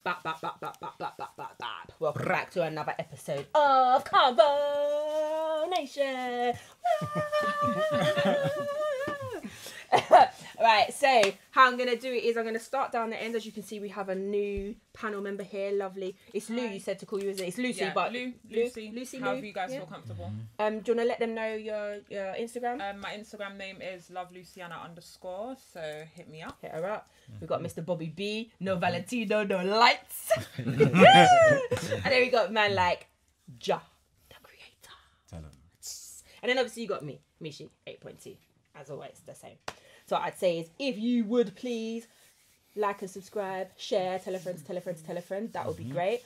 Welcome back to another episode of Convo Nation. Right, so how I'm going to do it is I'm going to start down the end. As you can see, we have a new panel member here. Lovely. It's Lou, you said to call you, isn't it? It's Lucy, but... Lucy, however you guys feel comfortable. Do you want to let them know your Instagram? My Instagram name is loveluciana_, so hit me up. Hit her up. We've got Mr. Bobby B, no Valentino, no lights. And then we got man like Ja, the creator. Tell him. And then obviously you got me, Mishi, 8.2. As always, the same. So I'd say is if you would please like and subscribe, share, tell a friend, that would be great.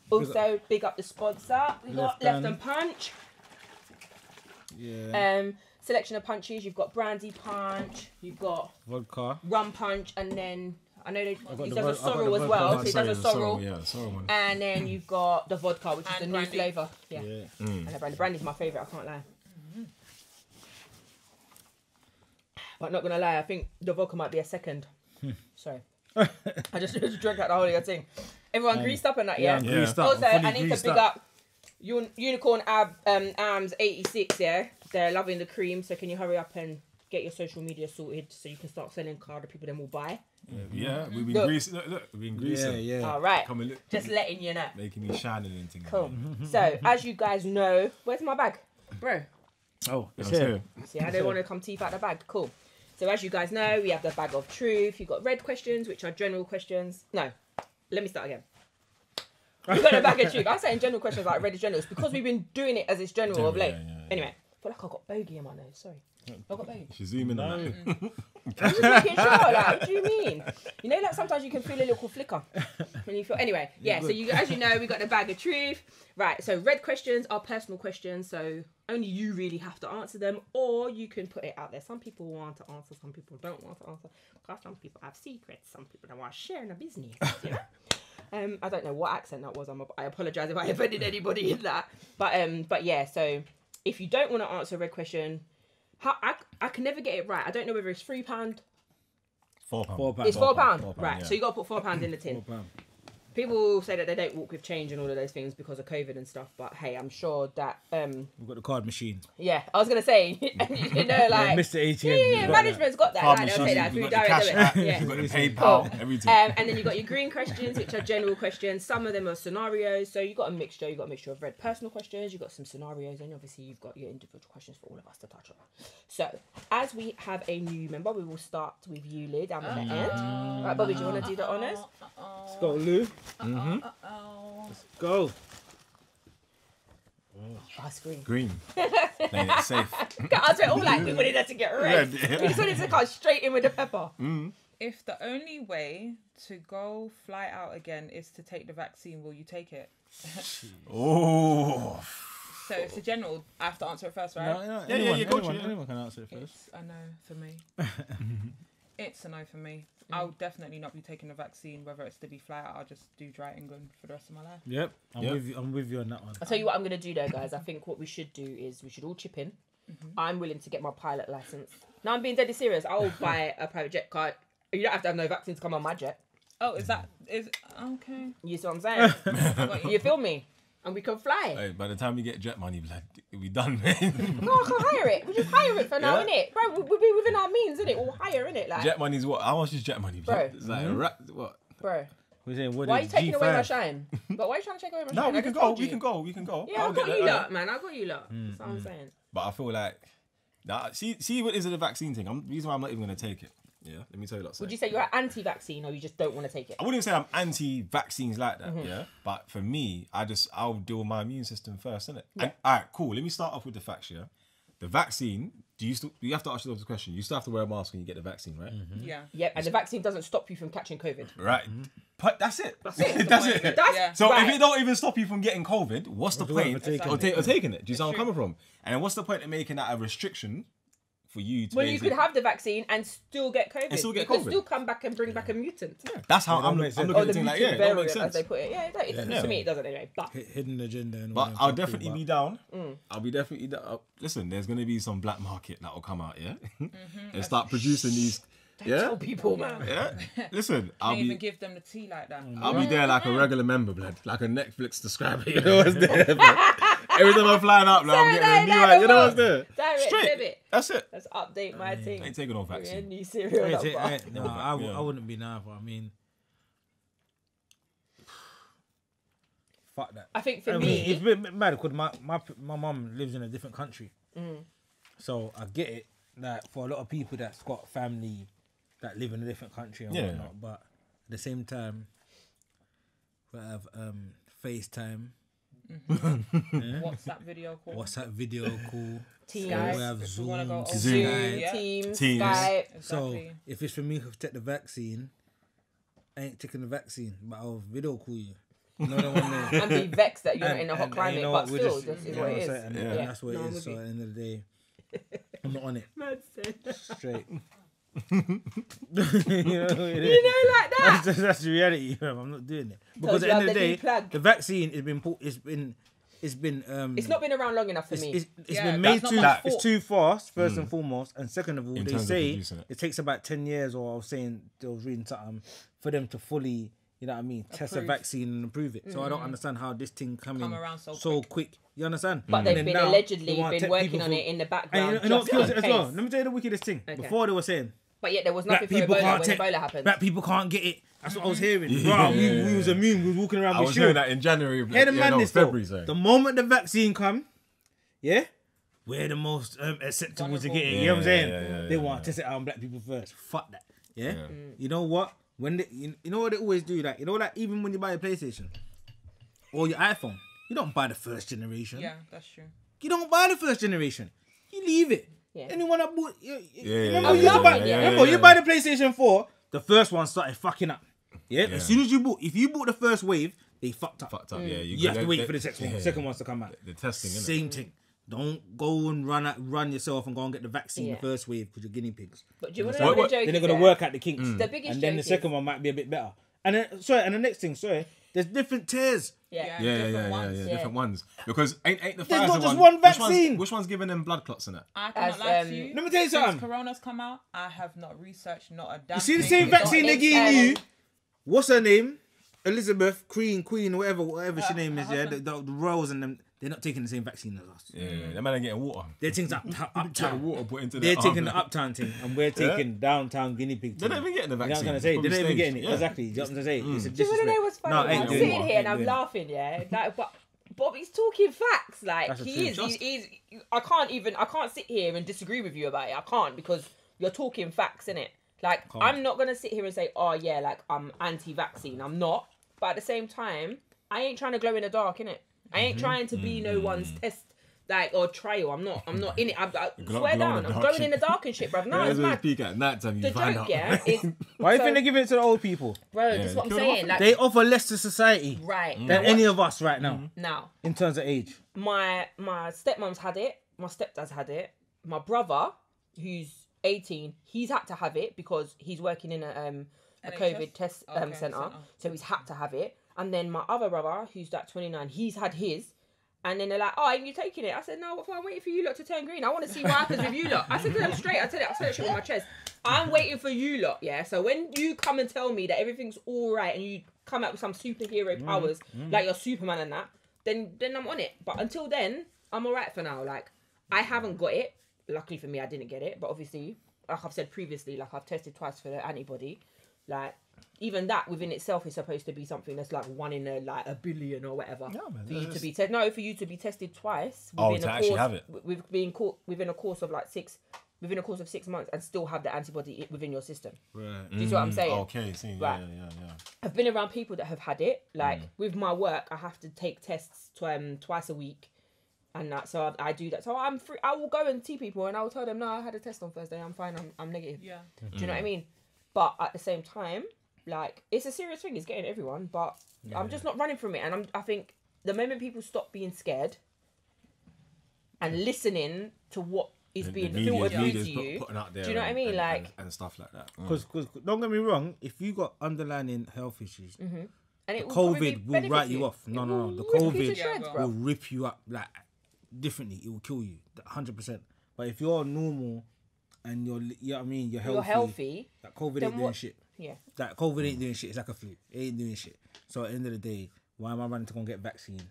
Also, big up the sponsor. We got Left and Punch. Yeah. Selection of punches. You've got brandy punch. You've got Vodka. rum punch, and then I know he the does a I've got sorrel the as well. vodka. So he does a sorrel. Yeah, sorrel one. And then you've got the vodka, which is the And new brandy. flavour. Yeah. Mm. And the brandy. Brandy's my favourite, I can't lie. But not gonna lie, I think the vodka might be a second. Sorry. I just drank out the whole thing. Everyone greased up and that, yeah? I'm greased up. Also, I'm fully I need to greased big up Unicorn Arms 86, yeah? They're loving the cream, so can you hurry up and get your social media sorted so you can start selling card, the people then will buy? Yeah, we've been Look. greasing. Look, we've been greasing. Yeah. All right. Come and look. Just letting you know. Making me shining and things. Cool. So, as you guys know, where's my bag? Bro. Oh, it's That's here. it. See, I don't want to come teeth out the bag. Cool. So as you guys know, we have the bag of truth. You've got red questions, which are general questions. No, let me start again. We've got a bag of truth. I'm saying general questions like red is general. It's because we've been doing it as it's general of late. Yeah. Anyway, I feel like I got bogey in my nose. Sorry. I got bogey. She's zooming on that. I'm just making sure. Like, what do you mean? You know, like sometimes you can feel a little flicker when you feel. Anyway, yeah. So as you know, we got the bag of truth. Right. So red questions are personal questions. So only you really have to answer them, or you can put it out there. Some people want to answer, some people don't want to answer. Because some people have secrets, some people don't want to share in the business. You know. I don't know what accent that was. I apologise if I offended anybody in that. But yeah. So if you don't want to answer a red question. I can never get it right. I don't know whether it's £3. £4. £4. It's £4. £4, Right. yeah. So you got to put £4 in the tin. £4. People say that they don't walk with change and all of those things because of COVID and stuff. But hey, I'm sure that We've got the card machine. yeah, I was gonna say you know like Mr. ATM. yeah, you've got management's got that. Card Like, they'll take that machine, through you've got the direct cash debit. app, Yeah. you've got the Cool. PayPal, everything. And then you got your green questions, which are general questions. Some of them are scenarios. So you got a mixture. You got a mixture of red personal questions. You got some scenarios, and obviously you've got your individual questions for all of us to touch on. So as we have a new member, we will start with you, Lyd, down at the end. Right, Bobby, do you want to do the honours? Let's go, Lou. Let's go. Oh, screen. Green. Playing it safe. I was all like, we wanted her to get red. Red, yeah. We just wanted to come straight in with the pepper. If the only way to go fly out again is to take the vaccine, will you take it? Oh. So it's a general. I have to answer it first, right? Anyone can answer it first. It's a no for me. It's a no for me. I'll definitely not be taking the vaccine, whether it's to be fly out. I'll just do dry England for the rest of my life. Yep, I'm with you on that one. I'll tell you what I'm going to do though, guys. I think what we should do is we should all chip in. I'm willing to get my pilot license. Now I'm being deadly serious. I'll buy a private jet card. You don't have to have no vaccine to come on my jet. Oh, is okay? You see what I'm saying? You feel me? And we can fly. Hey, by the time we get jet money, we done, man. No, I can hire it. We just hire it for now, Yeah. innit? Bro, we'll be within our means, innit? We'll hire, innit? Like, Jet money's what? How much is jet money? Bro. It's like what? bro, We're saying, what why are you is taking away my G5? shine? But why are you trying to take away my No, shine? we I can just go. told We you. can go. We can go. Yeah, I'll I got get you that, lot, man. I got you lot. That's what I'm saying. But I feel like, see what is the vaccine thing? The reason why I'm not even gonna take it. Yeah, let me tell you lots. Would you say you're anti-vaccine or you just don't want to take it? I wouldn't say I'm anti-vaccines like that, yeah. But for me, I'll deal with my immune system first, innit? Yeah. And, all right, cool. Let me start off with the facts, yeah. The vaccine. You have to ask yourself the question. You still have to wear a mask when you get the vaccine, right? Yeah. Yep, and the vaccine doesn't stop you from catching COVID. Right. But that's it. That's it. That's it. That's Yeah. So right. if it don't even stop you from getting COVID, what's the point of taking of taking it? Do you see where I'm coming from? And what's the point of making that a restriction for you to When you could have the vaccine and still get COVID. And still get you could COVID. still come back and bring back a mutant. That's how Yeah, I'm that makes looking sense. at the thing. Like, yeah, it don't variant, make as sense. they put it. Yeah, Yeah. to me it doesn't anyway. But Hidden agenda and all But them I'll stuff, definitely but- be down. I'll be definitely down. Listen, there's going to be some black market that will come out, yeah? And start producing Yeah. Tell people, man. Yeah. Listen, I'll Can't even be give them the tea like that. I'll be there like a regular member, blood, like a Netflix subscriber. You know what's there? Blood. Every time I'm flying up, like, I'm getting a new one. You know what's there? Direct Straight. debit. That's it. Let's update my thing. Ain't taking on Give me a vaccine. new serial number. No, I wouldn't be now. But I mean, fuck that. I think for I mean, me, it's a bit mad because my mum lives in a different country, so I get it. Like for a lot of people that's got family that live in a different country and whatnot, but at the same time, we have FaceTime, WhatsApp video call. Teams. we have If we wanna go Zoom, on Zoom. Skype. Yeah. Teams, Teams. Skype. So Exactly. if it's for me to take the vaccine, I ain't taking the vaccine, but I'll video call you. You know what I want And be vexed that you're not in a hot and climate, you know but what, we're still, just- this is you know what it I'm is. saying? And Yeah. that's what No, it I'm is. with So you. at the end of the day, I'm not on it. Straight. you know what it is? You know, like that. That's the reality. I'm not doing it because you at the have end of the the new day, plug. the vaccine has been It's not been around long enough for me. it's Yeah, been that's made not my it's fault. too fast, first and foremost, and second of all, In they terms of say producing it. it takes about 10 years, or I was saying, I was reading something, for them to fully, you know what I mean, test a Approve. vaccine and approve it. So I don't understand how this thing come around so quick. You understand? But And they've then been now, allegedly they wanna been take working people on for- it in the And background you know just what kills in it as well? case. Let me tell you the wickedest thing. Okay. Before they were saying, But yet there was nothing black for people Ebola can't when take, Ebola happened. black people can't get it. That's what I was hearing. Yeah. Bro, we was immune. We was walking around I with was shield. hearing that in January. Hear the madness though. February, sorry. The moment the vaccine come, yeah, we're the most acceptable to get it. You know what I'm saying? Yeah, They want to test it out on black people first. Fuck that. Yeah. Yeah. You know what? When you know what they always do, like, you know, like, even when you buy a PlayStation or your iPhone, you don't buy the first generation. Yeah, that's true. You don't buy the first generation. You leave it. Yeah. Anyone that bought, remember I'm you used to buy, loving it. remember you buy the PlayStation 4, the first one started fucking up. Yeah. Yeah. As soon as if you bought the first wave, they fucked up. Fucked up, yeah. You have to wait for the second ones to come out. The testing, innit? Same thing. Don't go and run yourself and go and get the vaccine Yeah. the first wave because you're guinea pigs. But do you want to So know the what- joke? then they're is gonna there? work out the kinks. The biggest And then the joke second is- one might be a bit better. And then and the next thing, there's different tiers. Yeah. Different ones. Yeah. different ones. Because ain't the There's Pfizer not just one one vaccine. Which one's giving them blood clots in it? I cannot As, lie to you. Let me tell you Since something. Corona's come out, I have not researched not a damn You see the thing. same vaccine they're it's, giving you? What's her name? Elizabeth, Queen, whatever her name is. Yeah, husband. the royals and them. They're not taking the same vaccine as us. Yeah, that man ain't getting water. They're taking uptown. Water put into They're their taking arm. the uptown thing, and we're taking downtown guinea pig. They're thing. not even getting the You know what I'm vaccine. gonna say? Probably They're not even staged. getting it. Yeah. Exactly. You know what I'm saying? It's a Do you want to know what's funny? No, I ain't I'm doing sitting it. here and Ain't I'm doing it. laughing, yeah. Like, but Bobby's talking facts. Like That's the he truth. is. Just- He's. I can't sit here and disagree with you about it. I can't because you're talking facts, innit? Like I'm not gonna sit here and say, oh yeah, like I'm anti-vaccine. I'm not. But at the same time, I ain't trying to glow in the dark, innit? I ain't trying to be no one's test. Like or trial, I'm not in it. I glow swear in the down, I'm dark going shit. in the dark and shit, bruv. No, There's it's a mad. peak at night time. You The find joke, out. yeah, is Why do you so- think they're giving it to the old people? bro. This is what I'm kill them saying. off. Like They offer less to society right than any of us right now now. in terms of age. My stepmom's had it. My stepdad's had it. My brother, who's 18, he's had to have it because he's working in a NHS? COVID test Okay, center. So he's had to have it. And then my other brother, who's like 29, he's had his. And then they're like, oh, ain't you taking it? I said, no, I'm waiting for you lot to turn green. I want to see what happens with you lot. I said to them straight, I said that shit with my chest. I'm waiting for you lot, yeah? So when you come and tell me that everything's all right and you come out with some superhero powers, like you're Superman and that, then I'm on it. But until then, I'm all right for now. Like, I haven't got it. Luckily for me, I didn't get it. But obviously, like I've said previously, like I've tested twice for the antibody. Like, even that within itself is supposed to be something that's like 1 in a billion or whatever. Yeah, man, for you it's- to be tested. No, for you to be tested twice. Oh, within to a actually course, have it. With being caught within a course of like 6 months and still have the antibody within your system. Right. Do you see what I'm saying? Okay, see, Right. yeah. I've been around people that have had it. Like with my work, I have to take tests twice a week, and that. So I do that. So I'm free. I will go and see people, and I will tell them, no, I had a test on Thursday. I'm fine. I'm negative. Yeah. Do you know what I mean? But at the same time, like it's a serious thing. It's getting everyone. But I'm just not running from it. And I think the moment people stop being scared and listening to what is being filtered through to you, putting out there. do you know what I mean? Like, and stuff like that. Because don't get me wrong, if you got underlying health issues, and it will probably COVID will benefit write you off. It No. will The rip you to COVID shreds, Yeah, bro. will rip you up like differently. It will kill you 100%. But if you're normal and you're, you know what I mean, you're You're healthy. That COVID then ain't doing what- shit. Yeah. That COVID ain't doing shit. It's like a flu. It ain't doing shit. So at the end of the day, why am I running to go and get vaccine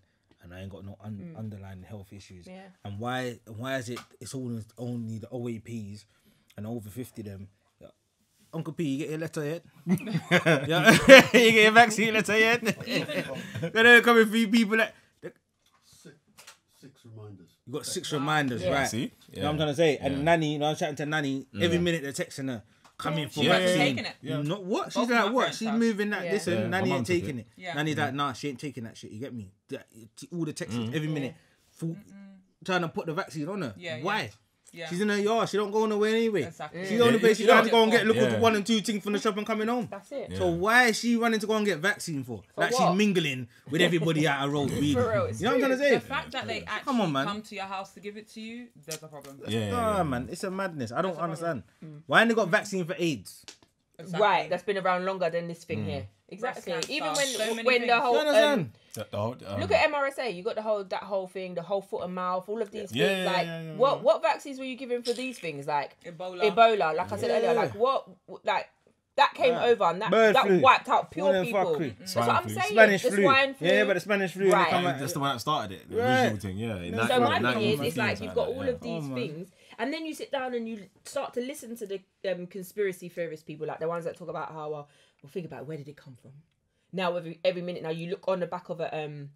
and I ain't got no underlying health issues? Yeah. And why is it? It's always only the OAPs and over 50 them. Uncle P, you get your letter yet? Yeah. You get your vaccine letter yet? They're coming for you people that. Six reminders. You got 6 reminders, Yeah. right? See? You know what I'm trying to say? And Nanny, I was chatting to Nanny, every minute they're texting her, coming for She's actually vaccine. taking it. Yeah. Not what? Both She's of like, my what? parents She's have. moving that. Yeah. Listen, Yeah. Nanny My ain't mum took taking it. it. Yeah. Nanny's like, nah, she ain't taking that shit. You get me? All the texts every minute, trying to put the vaccine on her. Yeah, yeah. Why? Yeah. She's in her yard. She don't go nowhere anyway. Exactly. She's the only Yeah, place she's yeah. trying to go and get look Yeah. 1 and 2 things from the shop and coming home. That's it. So why is she running to go and get vaccine for? Like what? she's mingling with everybody at a road. Really. For real, it's You know what I'm trying to The say? fact that they actually Come on, man. come to your house to give it to you, there's a problem. Yeah. Nah, man, it's a madness. I don't understand. Why ain't they got vaccine for AIDS? Exactly. Right, that's been around longer than this thing here. Exactly. Breast Even cancer, so many when the things. whole You understand? look at MRSA, you got that whole thing, the whole foot and mouth, all of these Yeah, things. yeah, Like, yeah. what vaccines were you giving for these things? Like Ebola. like I said earlier, Yeah. like what, like that came over and Bird that flu. wiped out One pure of them people. fuckery. That's what I'm Swine flu. saying. Spanish the flu. swine flu. Yeah, but the Spanish flu. Right. They come out- That's the one that started it. The Right. original thing, yeah. In So my that thing is, era, it's like things you've got that, all yeah. of these Oh, man. things, and then you sit down and you start to listen to the conspiracy theorist people, like the ones that talk about how, well, think about where did it come from. Now every minute now you look on the back of a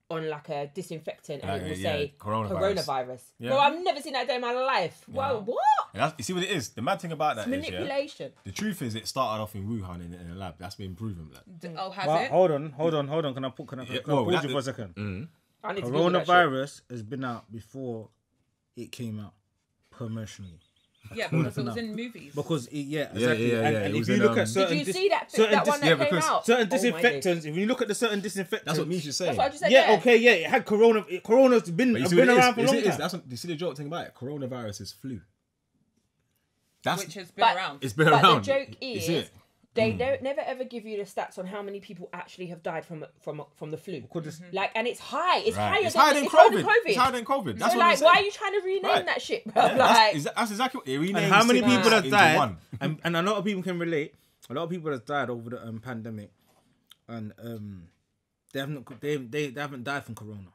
on like a disinfectant and it will say coronavirus. Yeah. Bro, I've never seen that day in my life. Well, what? And you see what it is? The mad thing about that is, yeah, Manipulation. the truth is it started off in Wuhan in a lab. That's been proven. Like. Oh, has Well, it? hold on. Can I Yeah, pause well, you for a second? I need to Google that shit. Coronavirus has been out before it came out promotionally. Yeah, because it was in movies. Because exactly. yeah, And it if was you in, look at Did certain you see that certain that one that came because out? certain Oh my days. disinfectants, if you look at the certain disinfectants, That's what Misha's saying. That's what I just said. yeah, there. okay, yeah, it had Corona's been But you see what been it is? around for a You see long it is? time. That's what, you see the joke thing about it? Coronavirus is flu. That's which has been But- around. it's been But around. the joke You is, see it? they don't never ever give you the stats on how many people actually have died from the flu. Like, and it's high. It's Right. higher It's than higher than it's higher COVID. than COVID. It's higher than COVID. That's So what I'm like, saying. why are you trying to rename Right. that shit, bro? Yeah, like, that's exactly what it renamed. And how many sickness people have into died? one. And a lot of people can relate. A lot of people have died over the pandemic, and they haven't died from corona.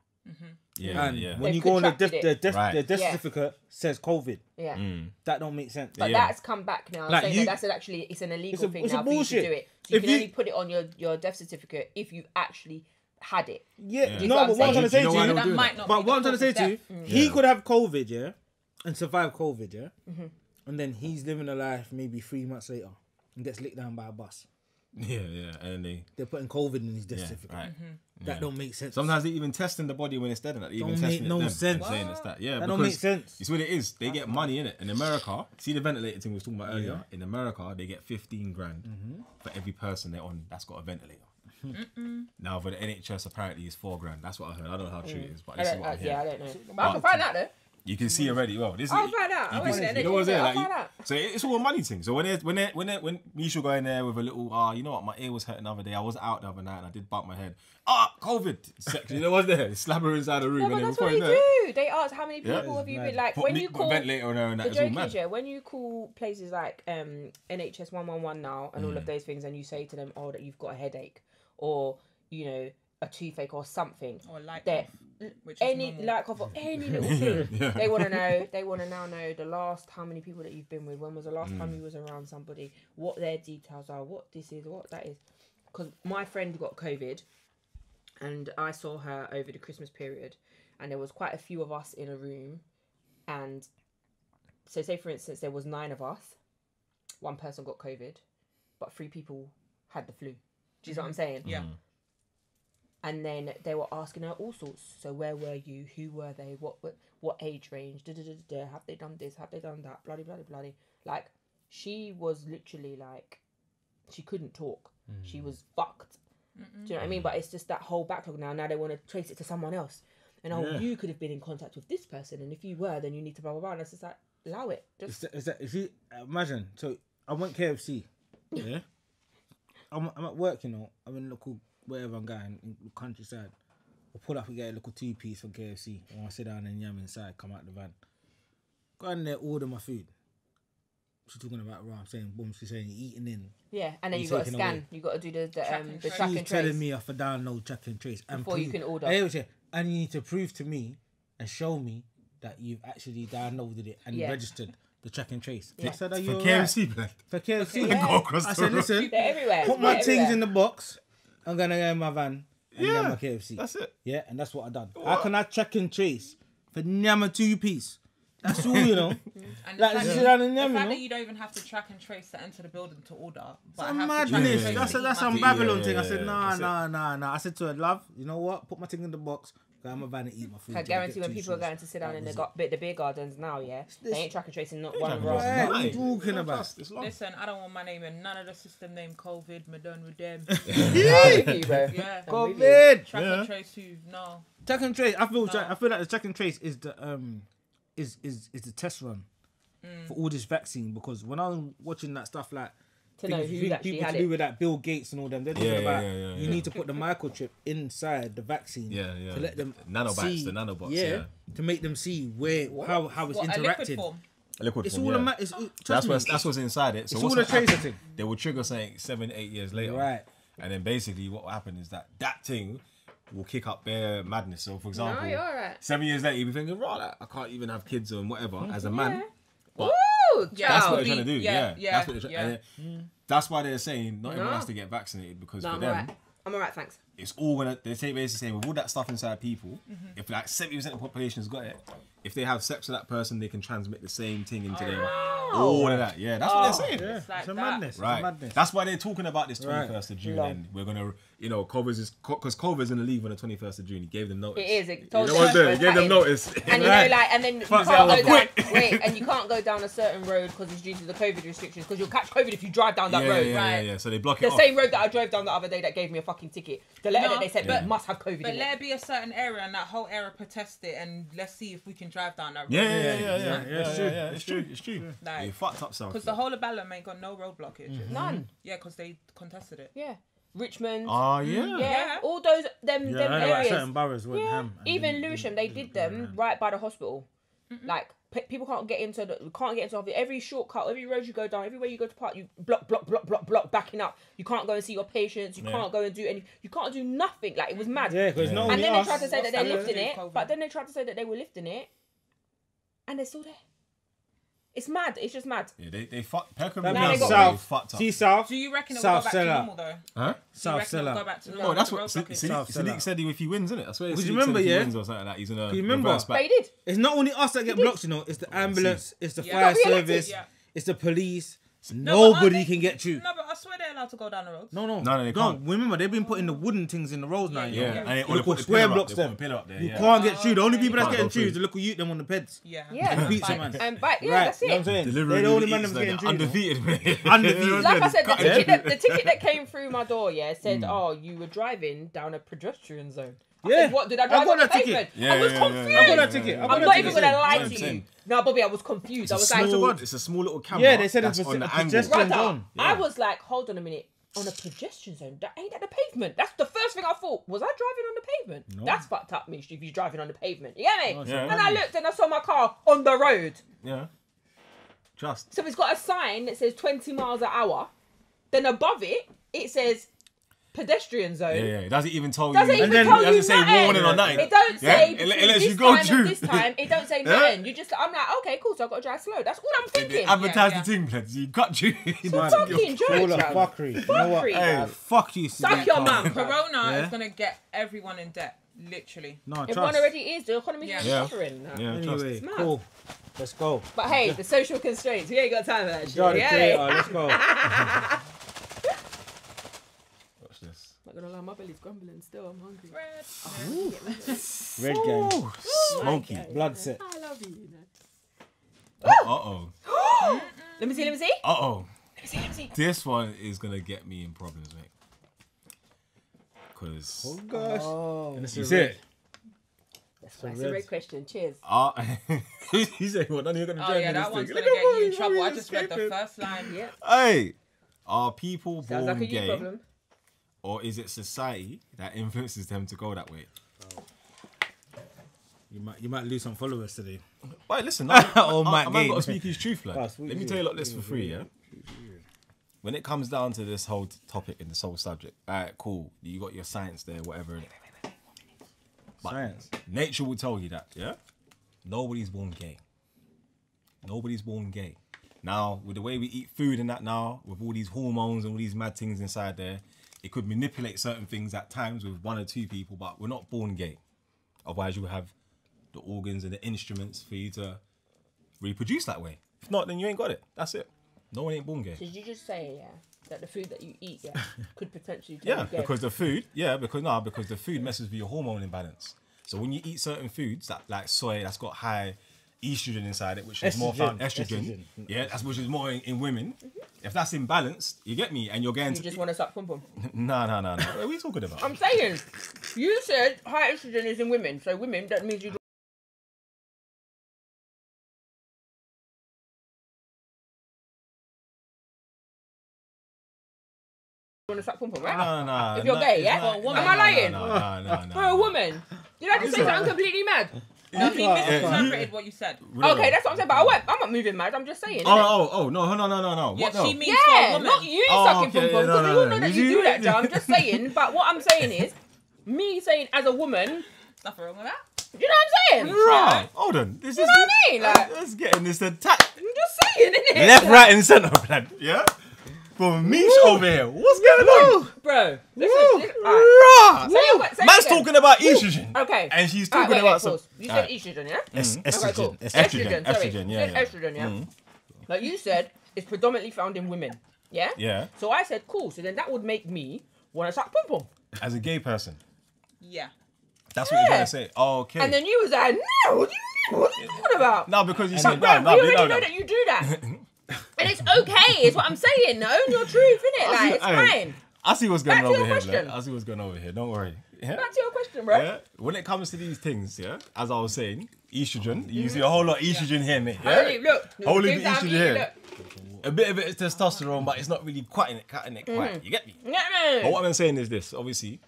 Yeah, And yeah. when They've you go on the contracted it. Right. death Yeah. certificate says COVID. yeah. That don't make sense. But Yeah. that's come back now. Like saying you- that that's actually it's an illegal It's a- thing it's a now for you to bullshit. do it. So you If can you- only put it on your death certificate if you actually had it. Yeah, Yeah. You no, know but what what I'm I'm trying to saying? say Do you know to why you, they that do might that? not but be what I'm the trying to say cause to of you, death. he Yeah. could have COVID, yeah, and survive COVID, yeah, Mm-hmm. and then he's living a life maybe 3 months later and gets licked down by a bus. Yeah, yeah. And then They're putting COVID in his death yeah, certificate. right. That Yeah. don't make sense. Sometimes they even testing the body when it's dead and that. Even Don't testing make it no them sense. and saying it's that. Yeah, That because don't make sense. you see what it is? They get money in it. In America, see the ventilator thing we was talking about earlier? In America, they get 15 grand for every person they're on that's got a ventilator. Now for the NHS, apparently it's 4 grand. That's what I heard. I don't know how true it is, but I this is don't, what I hear. yeah, I don't know. But I can find out though. You can see already. Well, this I'll is. find out. I You went can, there. you know what's there? I'll Like, find out. so it's all a money thing. So when Misha go in there with a little, you know what, my ear was hurting the other day. I was out the other night and I did bump my head. COVID. You know what's there? Slap her inside the room No, and but then that's we're what they putting there. do. They ask how many Yeah. people have you It's been mad. like Put when me- you put call ventilator on her and that the is all joke mad. is, yeah, when you call places like NHS 111 now and all of those things, and you say to them, "Oh, that you've got a headache," or you know, a toothache or something, Or light that cough, which is any normal. lack of any little thing, they want to know. They want to now know the last how many people that you've been with. When was the last time you was around somebody? What their details are. What this is. What that is. Because my friend got COVID, and I saw her over the Christmas period, and there was quite a few of us in a room, and so say for instance there was 9 of us, one person got COVID, but 3 people had the flu. Do you know what I'm saying? Yeah. And then they were asking her all sorts. So where were you? Who were they? What age range? Have they done this? Have they done that? Bloody, bloody, bloody. Like, she was literally like, she couldn't talk. She was fucked. Do you know what I mean? But it's just that whole backlog now. Now they want to trace it to someone else. And Yeah. you could have been in contact with this person. And if you were, then you need to blah, blah, blah. And it's just like, allow it. Just Is that if you imagine? So I went KFC. Yeah. I'm at work, you know. I'm in local wherever I'm going in the countryside. I'll pull up and get a little 2-piece from KFC. I want to sit down and yam inside. Come out the van. Go in there, order my food. she's talking about raw. I'm saying, boom, she's saying eating in. Yeah, and then He's you got to taken scan. away. You got to do the Track and trace. track She's and trace. telling me I have to download track and trace and Before you prove- can order. And, they would say, and you need to prove to me and show me that you've actually downloaded it and Yeah. registered the track and trace. Yeah. I said, are For you KFC, blood. For KFC. Yeah. Go across I the said, road. listen, They're everywhere. put my They're things everywhere. in the box. I'm gonna get in my van and get my KFC. That's it. Yeah, and that's what I done. How can I track and trace for Nyama 2-piece? That's all, you know. And Like, fact this that- is how they the never fact know. that you don't even have to track and trace to enter the building to order. But Some I have to track and madness. trace That's to eat that's my some food. Babylon Yeah, thing. I yeah, said, yeah, nah. I said to her, love, you know what? Put my thing in the box. Go in my van and eat my food. I till I guarantee get when two people are shoes. going to sit down That in was the beer gardens now, yeah, they ain't track and tracing not one track and row. tracing. What are Right. you talking about? It's long. Listen, I don't want my name in none of the system named COVID. Me done with them. I'm with you, bro. Yeah. I'm with you. COVID. Track Yeah. and trace who? No. Track and trace. I feel No. like the track and trace is the is the test run for all this vaccine, because when I was watching that stuff like To know who actually people had to do it. with that Bill Gates and all them, they're talking Yeah, about yeah, you need to put the microchip inside the vaccine Yeah, yeah. to let them Nanobots, see, the nanobots, yeah, yeah. to make them see where how it's What, a liquid interacting. form? A liquid It's form, all yeah. a ma- it's, That's trust me, what's inside it. So it's what's all a gonna tracer happen, thing. they will trigger something 7-8 years later. Right. And then basically what will happen is that thing will kick up their madness. So for example, No, you're alright. 7 years later, you'll be thinking, right, like, I can't even have kids or whatever as a man. But Woo! Yeah, that's child. what they're trying to do. Yeah, Yeah, that's what they're yeah. trying. That's why they're saying not everyone No. has to get vaccinated, because No, for I'm them, alright. I'm alright, thanks. it's all gonna. They say basically saying with all that stuff inside people, if like 70% of the population's got it, if they have sex with that person, they can transmit the same thing into them. All of that. Yeah, that's what they're saying. Yeah, It's like it's a that. madness. It's a Right. madness. That's why they're talking about this 21st of June, Long. and we're gonna, because COVID's gonna leave on the 21st of June. He gave them notice. It is. It You told know them what's there? He it's gave them happening. notice. And you know, like, and then you Fuck, can't they go are down. Wait, and you can't go down a certain road because it's due to the COVID restrictions. Because you'll catch COVID if you drive down that road. yeah. So they block it The off. same road that I drove down the other day that gave me a fucking ticket. The letter No, that they said but- you must have COVID But in let it. it be a certain area and that whole area protest it, and let's see if we can drive down that road. Yeah, it's true. It's true. Like- You fucked up something. Because the whole of Balham ain't got no road blockage. None. Yeah, because they contested it. Yeah. Richmond. Oh yeah. yeah. All those them Yeah, them I know about areas. certain boroughs went Yeah, ham. and even then- Lewisham, they did them right by the hospital. Like people can't get into every shortcut, every road you go down, everywhere you go to park, you block, backing up. You can't go and see your patients. You can't go and do any. You can't do nothing. Like it was mad. Yeah, because no And only then they us. tried to say that What's they're that got to lifting do with it, COVID? but then they tried to say that they were lifting it, and they're still there. It's mad. It's just mad. Yeah, they fucked. Peckham That Now means they got fucked up. See South. Do you reckon it will South go back Cellar. to normal though? Huh? Do you South reckon it will Cellar. go back to No, normal? that's with what the road blockage? South Sadiq Cellar. said. If he wins, innit? I swear. Because Sadiq you remember, said if he yeah? wins or something like that, he's gonna You remember? reverse But back. he did. It's not only us that get blocked, you know. It's the ambulance, it's the He fire got re-elected. service, Yeah. it's the police. No, but aren't Nobody they- can get through. No, but I swear they're allowed to go down the roads. No, they can't. Remember, they've been putting the wooden things in the roads now. Yeah, you know. Yeah, and they Look put what the square pillar up, blocks they put them. a pillar up there. You Yeah. can't get through. The only okay. people that's Can't getting go through is through. the little youth them on the peds. Yeah. Yeah. And pizza Bike. man. And yeah, Right, that's you know what I'm it. saying? Delivery They're the only Uber man Eats, that's getting through. undefeated. Undefeated. Like I said, the Cutting ticket that came through my door, yeah, said, "Oh, you were driving down a pedestrian zone." I Yeah. said, what did I drive I got on the that ticket. pavement? Yeah, I was yeah, yeah, confused. yeah. I got that ticket. I got I'm that not ticket. even gonna lie to 100%. you. No, Bobby, I was confused. I was like, It's a small little camera. Yeah, they said it's that's a on the pedestrian angle. brother, zone. I was like, hold on a minute. On a pedestrian zone, that ain't at the pavement. That's the first thing I thought. Was I driving on the pavement? No. That's fucked up, Mish, if you're driving on the pavement. You get me? Yeah. And I looked and I saw my car on the road. Yeah. Trust. So it's got a sign that says 20 miles an hour. Then above it, it says pedestrian zone. Yeah, it doesn't even tell Doesn't you. even then tell it you doesn't say nothing. warning or nothing. It don't Yeah? say It between lets this you go time through. and this time. It don't say Yeah? nothing. You just, I'm like, okay, cool. So I've got to drive slow. That's all I'm thinking. They advertise Yeah, the thing, plebs. You got you. Fucking joke, Full of bruv. fuckery. You know what? Fuckery, Hey, bruv. Fuck you, Suck Sadiq your Khan. mum. Corona Yeah. is gonna get everyone in debt, literally. No, Everyone trust. already is. The economy's Yeah. Yeah. suffering. Yeah, trust. Anyway, mad. cool. Let's go. But hey, the social constraints. We ain't got time for that shit. Jar the Yeah, creator, I'm let's go. Watch this. not gonna lie, my belly's grumbling still. I'm hungry. Red gang. Ooh, smoky. Blood set. I love you. Uh-oh. Let me see. Uh-oh. Let me see. This one is going to get me in problems, mate. Because... Oh, gosh. And it's You a see red. it? That's a great question. Cheers. He said, well, none of you going to Oh drink yeah, this that one's thing. gonna Look get at you in what trouble. I he's just read the escaping. first line. Yeah. Hey, are people Sounds born like a you gay, problem. or is it society that influences them to go that way? You might lose some followers today. Wait, listen. Oh, Matt I'm got Gaines. to speak his truth, lad. Oh, Let sweet, me yeah. tell you like this for free, yeah? When it comes down to this whole topic and this whole subject, alright, cool. You got your science there, whatever. But Science. nature will tell you that, yeah? Nobody's born gay. Nobody's born gay. Now, with the way we eat food and that now, with all these hormones and all these mad things inside there, it could manipulate certain things at times with one or two people, but we're not born gay. Otherwise, you have the organs and the instruments for you to reproduce that way. If not, then you ain't got it. That's it. No one ain't born gay. Did you just say, yeah, that the food that you eat, yeah, could potentially turn Yeah, you gay? because the food, because the food messes with your hormone imbalance. So when you eat certain foods that like soy that's got high estrogen inside it, which is more found estrogen. Yeah, that's which is more in women. If that's imbalanced, you get me, and you're going You to just want to suck pum pum. no. What are we talking about? I'm saying, you said high estrogen is in women, so women, that means you want to suck pum pum, right? No. If you're gay, yeah? No, Am I lying? No. For a woman. Did I just say something completely mad? No, he misinterpreted what you said. Okay, that's what I'm saying, but I'm not moving mad, I'm just saying. innit? Oh, no. Yeah, What, no? she means for a Yeah, woman. not you Oh, sucking okay, pum pum, no, because we no, all no. know that You you do do- that, Joe. I'm just saying, but what I'm saying is, me saying as a woman, Nothing wrong with that. you know what I'm saying? Right. Hold on. This You know what I mean? Like, Let's get in this attack. I'm just saying, innit? Left, right, and centre, blood. Yeah? From Mish over here. What's going on? Bro, listen, alright. Rah! Say it again. Man's talking about estrogen. Okay. And she's Alright, talking wait, about some. pause. You said Alright. estrogen, yeah? Estrogen. Okay, cool. Estrogen, sorry. estrogen, You yeah, said yeah. estrogen, yeah? Like you said, it's predominantly found in women, yeah? Yeah. So I said, cool, so then that would make me want to suck pum pum. As a gay person. Yeah. That's what you're Yeah. trying to say. Oh, okay. And then you was like, no, what are you talking about? No, because you But said bro, no. we already know that you do that. And it's okay, is what I'm saying. Own your truth, innit? Like, it's Hey, fine. I see what's going Back on to over your here. question. Blood. I see what's going on over here. Don't worry. Yeah? Back to your question, bro. Yeah? When it comes to these things, yeah, as I was saying, estrogen, you see a whole lot of estrogen here, mate. Yeah? Only, look, Only things the I'm estrogen eating, here. look. A bit of it is testosterone, but it's not really cutting it quite. You get me? Yeah, But man. what I'm saying is this, obviously,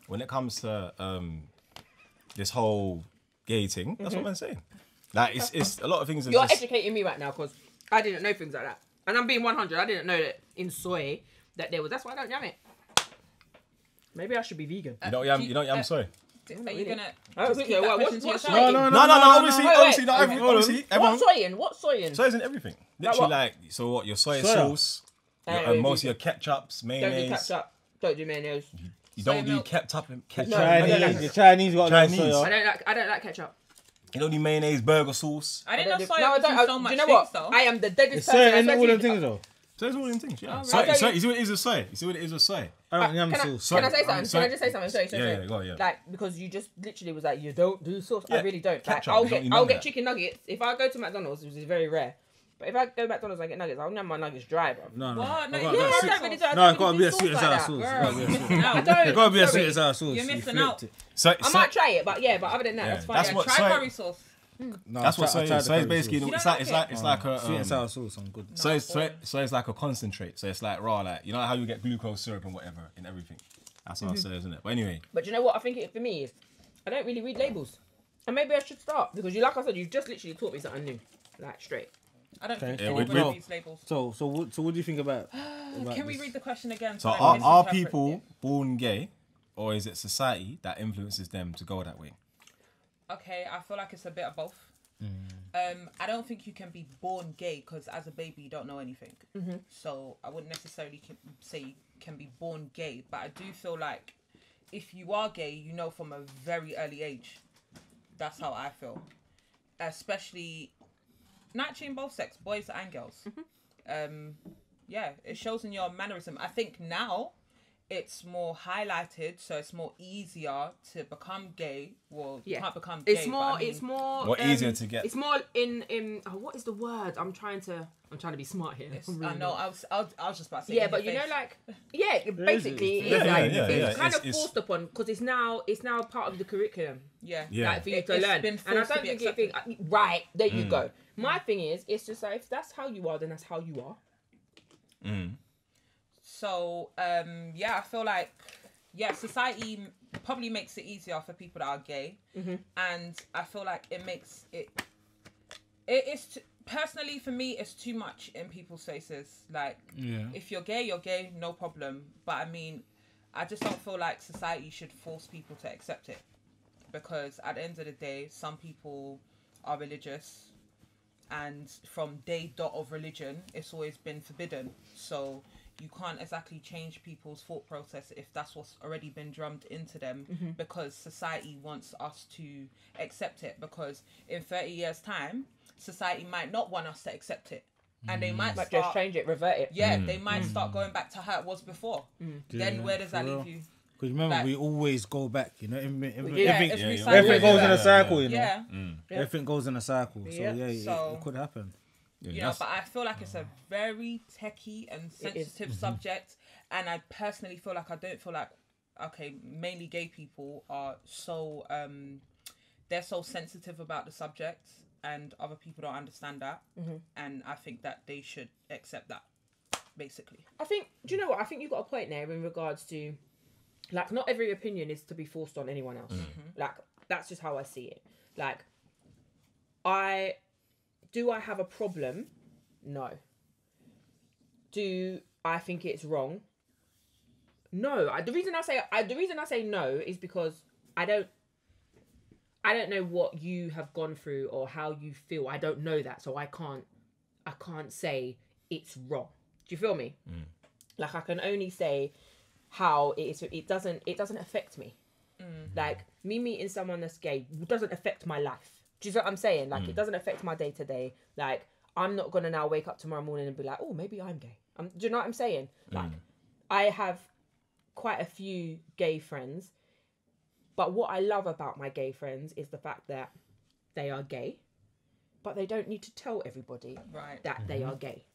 when it comes to this whole gay thing, that's what I'm saying. Like, it's a lot of things are You're just... educating me right now because I didn't know things like that. And I'm being 100. I didn't know that in soy that there was. That's why I don't yam it. Maybe I should be vegan. You don't yam soy. Are you gonna I don't just think keep so. that What- question to what's yourself? soy? No, obviously, wait, obviously, not okay. everyone. Obviously, everyone. What's soying? What's soying? Soy is in everything. Like Literally, what? like, so what? Your soy Soya. sauce, I your, don't do most of vegan. your ketchups, Don't do mayonnaise. ketchup. Don't do mayonnaise. You don't Soy do milk. ketchup and ketchup. No, I don't like The Chinese got Chinese. soya. I don't like ketchup. You don't do mayonnaise, burger sauce. I didn't know soy No, I was don't. in so much Do you know things what? though. I am the deadest It's person. soya and all especially- them things though. So it's all them things, yeah. I'll Soy, tell soy, you- you see what it is with soy? You see what it is with soy? I don't yam Can I sauce. say something? Can I Sorry. just say something? Sorry. Yeah, go on, yeah. Like, because you just literally was like, you don't do sauce. I Yeah, really don't. Like, ketchup, I'll you don't get need none of that. chicken nuggets if I go to McDonald's, which is very rare. But if I go to McDonald's and I get nuggets, I'll have my nuggets dry, bro. No. What? No, I you got Yeah, that I sweet- don't really do. I No, don't it gotta really be do a sweet and sauce sour like sauce. that. It gotta be a sweet- I No. don't. It gotta be a sorry. sweet and sour sauce. You're You missing flipped out. it. So, I might try it, but other than that, Yeah, that's fine. that's Yeah, what try soy- curry sauce. No, that's what I soy tried is. the Soy is curry basically, sauce. You it's don't like, it's like like, it's like a, Sweet and sour sauce. I'm good. soy is like a concentrate. So it's like raw, like, you know how you get glucose syrup and whatever in everything. That's how soy is, isn't it? But anyway, But you know what? I think it for me is I don't really read labels, and maybe I should start because like I said, you've just literally taught me something new, like straight. I don't think Okay. Yeah, anyone with- reads labels. So what do you think about Can we this? read the question again? so I are misinterpreted people it? born gay, or is it society that influences them to go that way? Okay, I feel like it's a bit of both. Mm. I don't think you can be born gay because as a baby you don't know anything. So I wouldn't necessarily say you can be born gay, but I do feel like if you are gay, you know from a very early age. That's how I feel, especially naturally in both sex, boys and girls. Yeah, it shows in your mannerism. I think now it's more highlighted, so it's more easier to become gay. Well, you Yeah. can't become gay. It's but more. I mean, It's more. More easier to get. It's more in. Oh, what is the word? I'm trying to be smart here. It's, I'm I really know. not. I was just about to say. Yeah, in but your you know, face. like, yeah, basically, it's- it's Yeah, like yeah, yeah. it's kind of It's- forced upon because it's now part of the curriculum, yeah, Yeah. like for you It's to learn. been And I forced to don't be think accepted. right there you go. My thing is, it's just like if that's how you are, then that's how you are. So yeah, I feel like yeah, society probably makes it easier for people that are gay, and I feel like it makes it. Personally, for me, it's too much in people's faces. Like, if you're gay, no problem. But I mean, I just don't feel like society should force people to accept it, because at the end of the day, some people are religious, and from day dot of religion, it's always been forbidden. So you can't exactly change people's thought process if that's what's already been drummed into them, because society wants us to accept it. Because in 30 years' time, society might not want us to accept it, and they might start, just change it, revert it. Yeah, they might start going back to how it was before. Then where does that leave you? Because remember, Like- we always go back, you know. It's Everything recycling. goes in a cycle, you know. Yeah, Everything goes in a cycle. So Yeah. it could happen. you know, but I feel like it's a very techie and sensitive subject, and I personally feel like mainly gay people are so they're so sensitive about the subject, and other people don't understand that, and I think that they should accept that, basically. I think, do you know what? I think you've got a point there in regards to, like, not every opinion is to be forced on anyone else. Like, that's just how I see it. Like, do I have a problem? No. Do I think it's wrong? No. The reason I say no is because I don't know what you have gone through or how you feel. I don't know that, so I can't say it's wrong. Do you feel me? Like, I can only say how it is. It doesn't affect me. Like, me meeting someone that's gay doesn't affect my life. Do you know what I'm saying? Like, it doesn't affect my day to day. Like, I'm not gonna now wake up tomorrow morning and be like, oh, maybe I'm gay. Do you know what I'm saying? Like, I have quite a few gay friends, but what I love about my gay friends is the fact that they are gay, but they don't need to tell everybody that they are gay,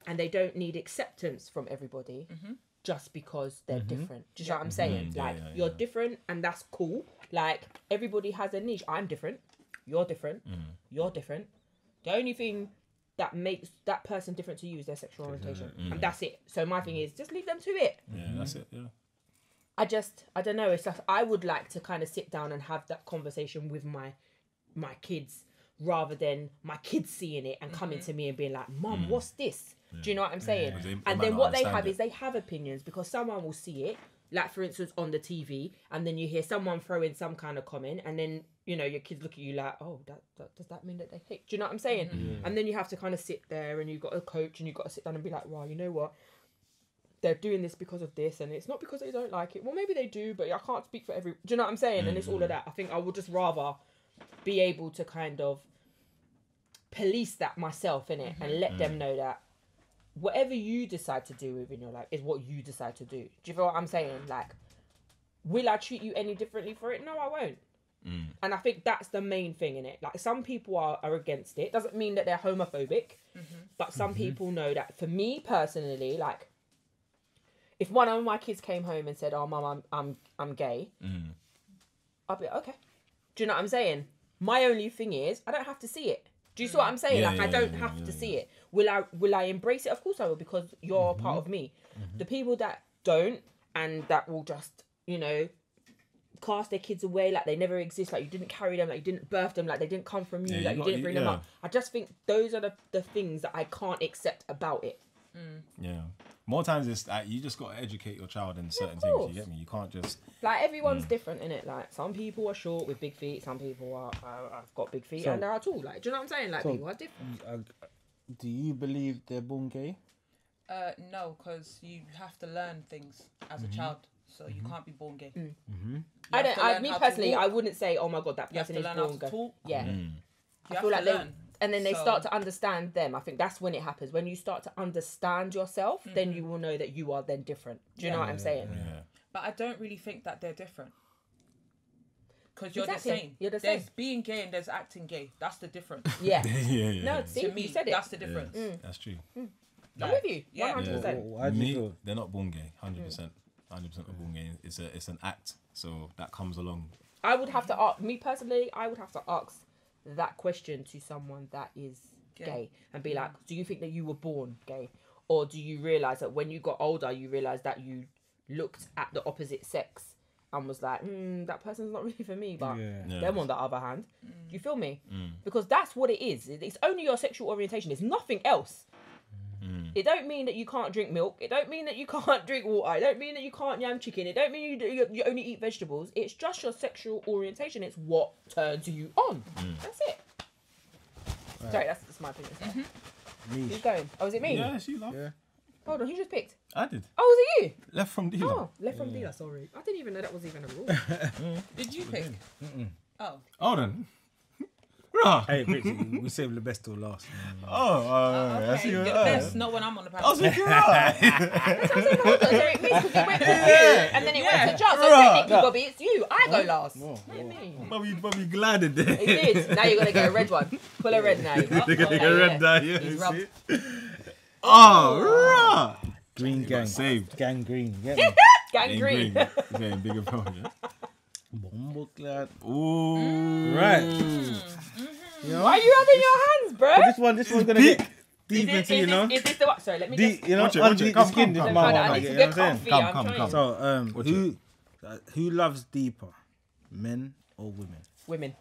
and they don't need acceptance from everybody just because they're different. Do you know what I'm saying? Like, you're different, and that's cool. Like, everybody has a niche. I'm different. You're different. You're different. The only thing that makes that person different to you is their sexual orientation, and that's it. So my thing is, just leave them to it. Yeah, that's it. Yeah. I don't know. It's just, I would like to kind of sit down and have that conversation with my kids, rather than my kids seeing it and coming to me and being like, "Mum, what's this?" Do you know what I'm saying? And then what they have is they have opinions, because someone will see it, like, for instance, on the TV, and then you hear someone throw in some kind of comment, and then, you know, your kids look at you like, oh, that does that mean that they hate? Do you know what I'm saying? And then you have to kind of sit there, and you've got a coach, and you've got to sit down and be like, well, you know what? They're doing this because of this, and it's not because they don't like it. Well, maybe they do, but I can't speak for every... Do you know what I'm saying? And it's all of that. I think I would just rather be able to kind of police that myself, innit? And let them know that whatever you decide to do within your life is what you decide to do. Do you feel what I'm saying? Like, will I treat you any differently for it? No, I won't. And I think that's the main thing in it. Like, some people are against it. Doesn't mean that they're homophobic, but some people know that. For me personally, like, if one of my kids came home and said, "Oh, Mum, I'm gay," I'd be like, okay. Do you know what I'm saying? My only thing is, I don't have to see it. Do you see what I'm saying? I don't have to see it. Will I embrace it? Of course I will, because you're a part of me. The people that don't, and that will just, you know, cast their kids away like they never exist, like you didn't carry them, like you didn't birth them, like they didn't come from you, like you didn't bring them up. I just think those are the things that I can't accept about it. Yeah. More times it's like, you just got to educate your child in certain things. You get me? You can't just... Like, everyone's different, innit? Like, some people are short with big feet, some people have got big feet, and they're tall. Like, do you know what I'm saying? Like, people are different. Do you believe they're born gay? No, because you have to learn things as a child, so you can't be born gay. Me personally, I wouldn't say, oh my God, that person is born gay. Yeah. I feel like and then they start to understand them. I think that's when it happens. When you start to understand yourself, then you will know that you are then different. Do you know what I'm saying? Yeah. But I don't really think that they're different. Because you're the Exactly. same. You're the There's same. being gay and there's acting gay. That's the difference. Yeah. Yeah. No, see, To me, you said it. that's the difference. That's true. I'm with you. Yeah. 100%. Why do you feel? They're not born gay. 100%. 100% are born gay. It's an act. So that comes along. I would have to ask, me personally, I would have to ask that question to someone that is gay and be like, do you think that you were born gay? Or do you realise that when you got older, you realised that you looked at the opposite sex and was like, that person's not really for me, but Yeah. them on the other hand. Do you feel me? Because that's what it is. It's only your sexual orientation. It's nothing else. It don't mean that you can't drink milk. It don't mean that you can't drink water. It don't mean that you can't yam chicken. It don't mean you only eat vegetables. It's just your sexual orientation. It's what turns you on. That's it. Right. Sorry, that's my opinion. Me. Who's going? Oh, is it me? Yeah, she loved. Yeah. Hold on, who just picked? I did. Oh, was it you? Left from dealer. Oh, left from dealer, sorry. I didn't even know that was even a rule. Did you pick? Oh. Hold on. Bruh. Hey, Pixie, we saved the best till last. I Okay. see You're you. the best, not when I'm on the I was panel. thinking, right. Hold on, so it means because it went to you and then it went to Jar. So technically, Bobby, it's you. I go last. What do you mean? Bobby glided there. He did. Now you're gonna get a red one. Pull a red now. They're gonna get Yeah, red yeah. dye. Yeah, He's you rubbed. see? Oh, right. Green gang. saved. Gang green. Get me? Gang green. Yeah, bigger phone, yeah. Bumble clad. Ooh. Right. You know? Why are you rubbing your hands, bro? But this one's gonna get deep into, you know. Is this the what? Sorry, let me Deep, just. you know, Watch it, watch underneath it. the Come, skin. come, This is come. my I one. need You to know get what I'm saying? comfy. Come, I'm come, trying. come. So, Watch who loves deeper, men or women? Women.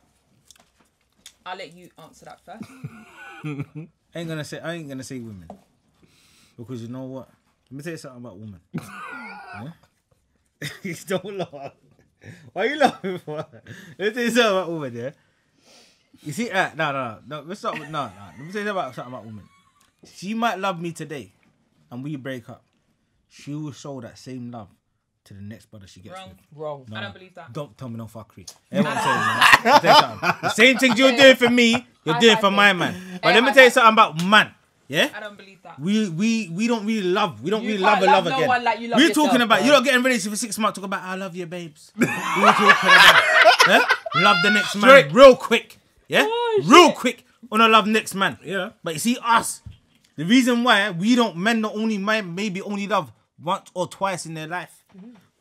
I'll let you answer that first. I ain't gonna say women, because you know what? Let me tell you something about women. Huh? You don't laugh. Why are you laughing for? Let me tell you something about women, yeah. You see, no. Let's start with no. Let me tell you something about women. She might love me today, and we break up. She will show that same love to the next brother she gets Wrong. with. Wrong. I don't believe that. Don't tell me no fuckery. Hear what I'm saying, man? Let me tell you something. The same things you're doing for me, you're High doing five for me. my man. But Hey, let me high tell you five. something about man. Yeah? I don't believe that. We don't really love. We don't You really can't love love no again. one like you love We're yourself, talking about bro. you're not getting ready for 6 months. Talk about I love you, babes. We're talking about love the next man real quick. Yeah, Oh, real shit. quick. Wanna love next man. Yeah. But you see us. The reason why men not only maybe only love once or twice in their life,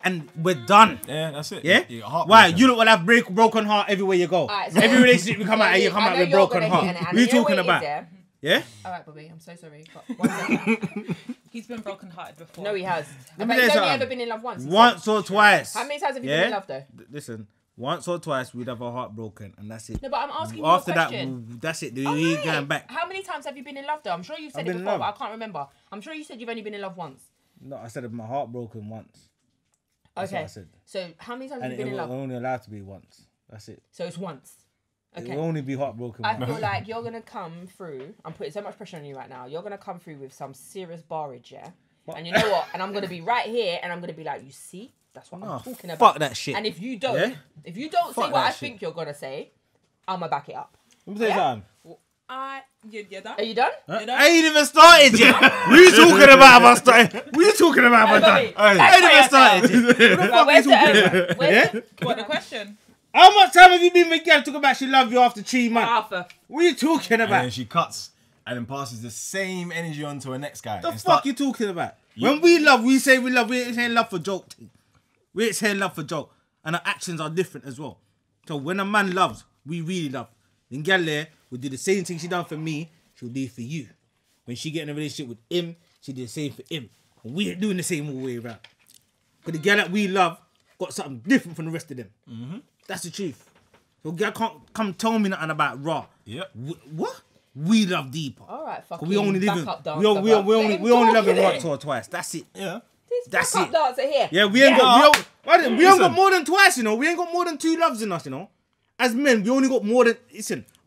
and we're done. Yeah, that's it. Yeah. Your heart Why broken. you look will have broken heart everywhere you go. Alright, so- Every relationship you come out, you come I out know with you're broken gonna heart. hit on it, What and are you you know talking what it is, about? yeah? Yeah. All right, Bobby. I'm so sorry. But one second. He's been broken-hearted before. No, he has. Let But me he's tell you only something. ever been in love once. he said. Once or twice. How many times have you Yeah? been in love though? Listen, once or twice we'd have our heart broken, and that's it. No, but I'm asking you After a that, question. that's it. We Oh, ain't right. going back. How many times have you been in love though? I'm sure you've said I've it been in before, but I love. can't remember. I'm sure you said you've only been in love once. No, I said my heart broken once. That's what Okay. I said. So how many times And have you it been in was love? only allowed to be once. That's it. So it's once. It Okay. will only be heartbroken I once. feel like you're gonna come through. I'm putting so much pressure on you right now. You're gonna come through with some serious barrage, yeah. And you know what? And I'm gonna be right here, and I'm gonna be like, you see, that's what No, I'm talking about. fuck that shit. And if you don't, Yeah? say Fuck what that I shit. think you're gonna say, I'ma back it up. Let me tell you Yeah? something. You're done? Are you done? I ain't even started yet. What are you talking about? If I started? What are you talking about? If I done? I ain't even started yet. But where's the where's the What, the question? How much time have you been with girl talking about she love you after 3 months? Arthur? What are you talking And then about? she cuts and then passes the same energy on to her next guy. The and fuck you talking about? When we love, we say we love. We ain't saying love for joke. We ain't saying love for joke. And our actions are different as well. So when a man loves, we really love. Then girl there will do the same thing she done for me, she'll do it for you. When she get in a relationship with him, she do the same for him. And we ain't doing the same all the way around. Because the girl that we love got something different from the rest of them. Mm-hmm. That's the truth. So girl can't come tell me nothing about raw. Yep. What? We love deeper. All right, fucking We only live in, backup we only love in once or twice. That's it. Yeah. This That's backup it. dancer here. Yeah, we ain't got we ain't got Listen. more than twice, you know. We ain't got more than 2 loves in us, you know. As men, we only got more than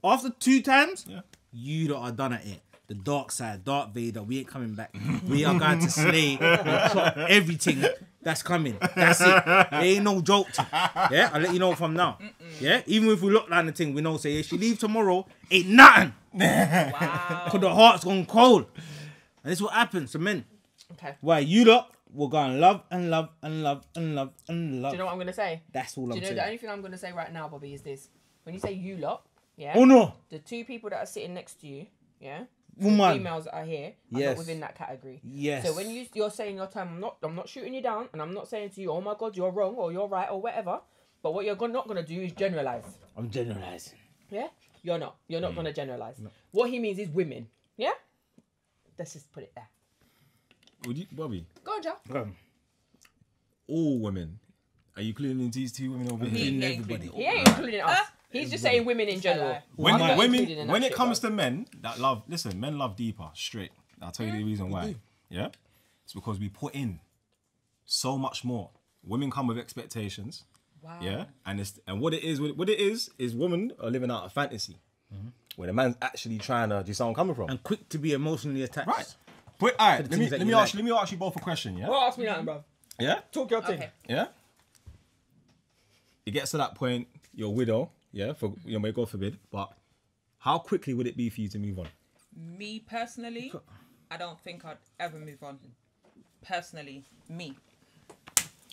after 2 times, you lot are done at it. The dark side, Darth Vader, we ain't coming back. We are going to slay and chop everything that's coming. That's it. There ain't no joke. Yeah, I'll let you know from now. Yeah, even if we look down the thing, we know say if she leave tomorrow, ain't nothing. Wow. Because the heart's gone cold. And this is what happens to men. Okay. Why you lot will go and love and love and love and love and love. Do you know what I'm gonna say? That's all Do I'm you know saying. the only thing I'm gonna say right now, Bobby, is this: when you say you lot, yeah, Oh no, the 2 people that are sitting next to you, yeah, woman. females that are here are Yes. not within that category. Yes. So when you're saying your term, I'm not shooting you down, and I'm not saying to you, oh my god, you're wrong or you're right or whatever. But what you're not gonna do is generalize. I'm generalizing. Yeah, you're not. You're not gonna generalize. What he means is women. Yeah. Let's just put it there. Would you, Bobby? Go on, Joe. all women. Are you including these two women over here? He everybody. He ain't including us. He's just saying women in general. When I'm not included in that when it shit, comes bro. to men that love, listen, men love deeper, straight. I'll tell you the reason why. Yeah, it's because we put in so much more. Women come with expectations. Wow. Yeah, and what it is women are living out a fantasy, where the man's actually trying to. Do you see where I'm coming from? And quick to be emotionally attached. Right. But all right, the let things that me you ask like. you both a question. Yeah. Well, ask me nothing, bro. Yeah. Talk your thing. Okay. Yeah. It gets to that point, you're a widow. Yeah. For may God forbid. But how quickly would it be for you to move on? Me personally, I don't think I'd ever move on. Personally, me.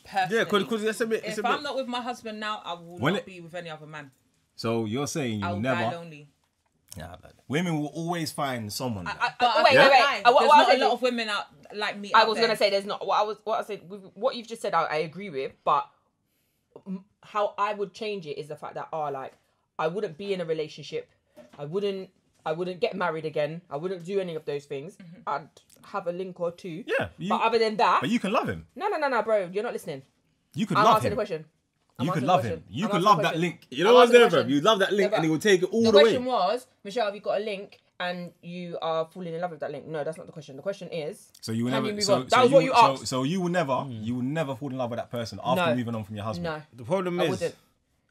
Personally. Yeah, because it's a bit. If I'm not with my husband now, I will not be with any other man. So you're saying you I'll never. die lonely. Yeah, but women will always find someone. Wait. There's not a lot of women out like me. I was gonna say there's not. What I said. What you've just said, I agree with. But how I would change it is the fact that I wouldn't be in a relationship. I wouldn't get married again. I wouldn't do any of those things. I'd have a link or two. Yeah. But other than that, But you can love him. no, bro. You're not listening. You could I'm love answering him. the question. You could answering love the him. question. You I'm could answering love the that question. link. You I'm know what's answering there, the bro? question. You love that link, Yeah, and he will take it all The the way. question was, Michelle, have you got a link and you are falling in love with that link? No, that's not the question. The question is, So you will can never. you move so, on? so That was what you asked. So you will never fall in love with that person after No. moving on from your husband. No, The problem I is, wouldn't.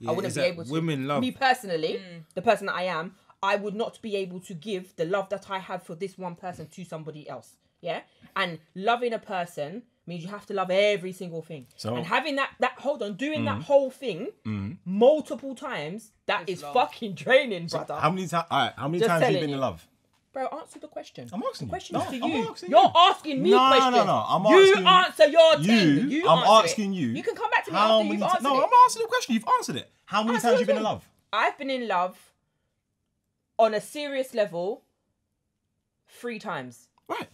yeah, I wouldn't is be that able to. Women love. Me personally, the person that I am, I would not be able to give the love that I have for this one person to somebody else. Yeah, and loving a person means you have to love every single thing. So- and having that doing that whole thing multiple times, that is long. fucking draining, brother. How many times? Alright, how many Just times have you telling been in you. love? Bro, answer the question. I'm asking The you. question No, is to I'm you. asking You're you. asking me No, questions. no. I'm you asking answer your you. thing. You I'm answer asking it. you. You can come back to me How after many you've answered No, it. I'm asking the question. You've answered it. How many Answer times your have you been in thing. love? I've been in love on a serious level 3 times. Right.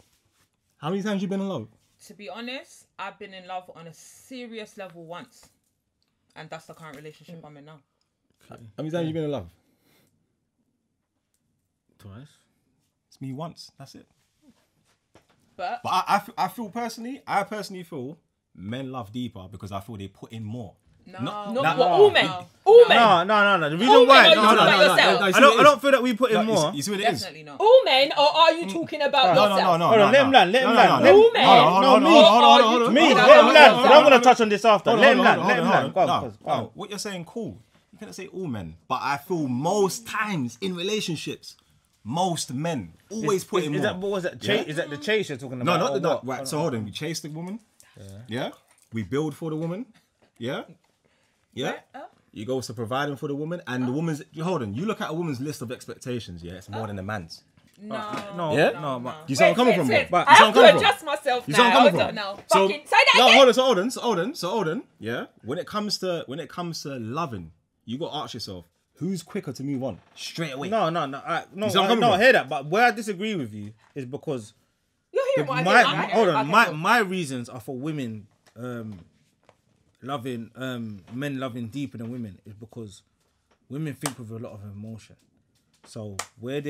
How many times have you been in love? To be honest, I've been in love on a serious level once, and that's the current relationship I'm in now. How many times have you been in love? Twice. It's me once. That's it. But But I feel personally, feel men love deeper because I feel they put in more. no, Not No, what, no, all men. no. All men. No. The reason All why, men, or you talking about yourself? I don't feel that we put in No, more. you see what it is? Definitely not. All men, or are you talking about No, yourself? no. Hold on, let him land, let him land. All men. Hold on, me. hold on. Me, Hold on, let him hold on, land. hold I'm on. gonna touch on this after. Let him land. Let him land. Go on, No, go on. no. What you're saying, cool. You can't say all men, but I feel most times in relationships, most men always put in Is more. that what was that? Yeah. Is that the chase you're talking No, about? not or the what? right. So hold on. We chase the woman. Yeah. We build for the woman. Yeah. Yeah. You go to providing for the woman, and the woman's. Hold on. You look at a woman's list of expectations. Yeah, it's more than a man's. No, Yeah? No, but You see where I'm coming from? Wait, bro? I You see where have I'm to coming from? adjust myself You now. see where I'm coming from? No. So, Fucking say that no, again. hold on. Yeah. When it comes to loving, you got to ask yourself, who's quicker to move on straight away? no. see where I'm I coming hear that, but where I disagree with you is because You're hearing what I hear. hold on, Okay, cool. my reasons are for women loving men loving deeper than women is because women think with a lot of emotion. So where's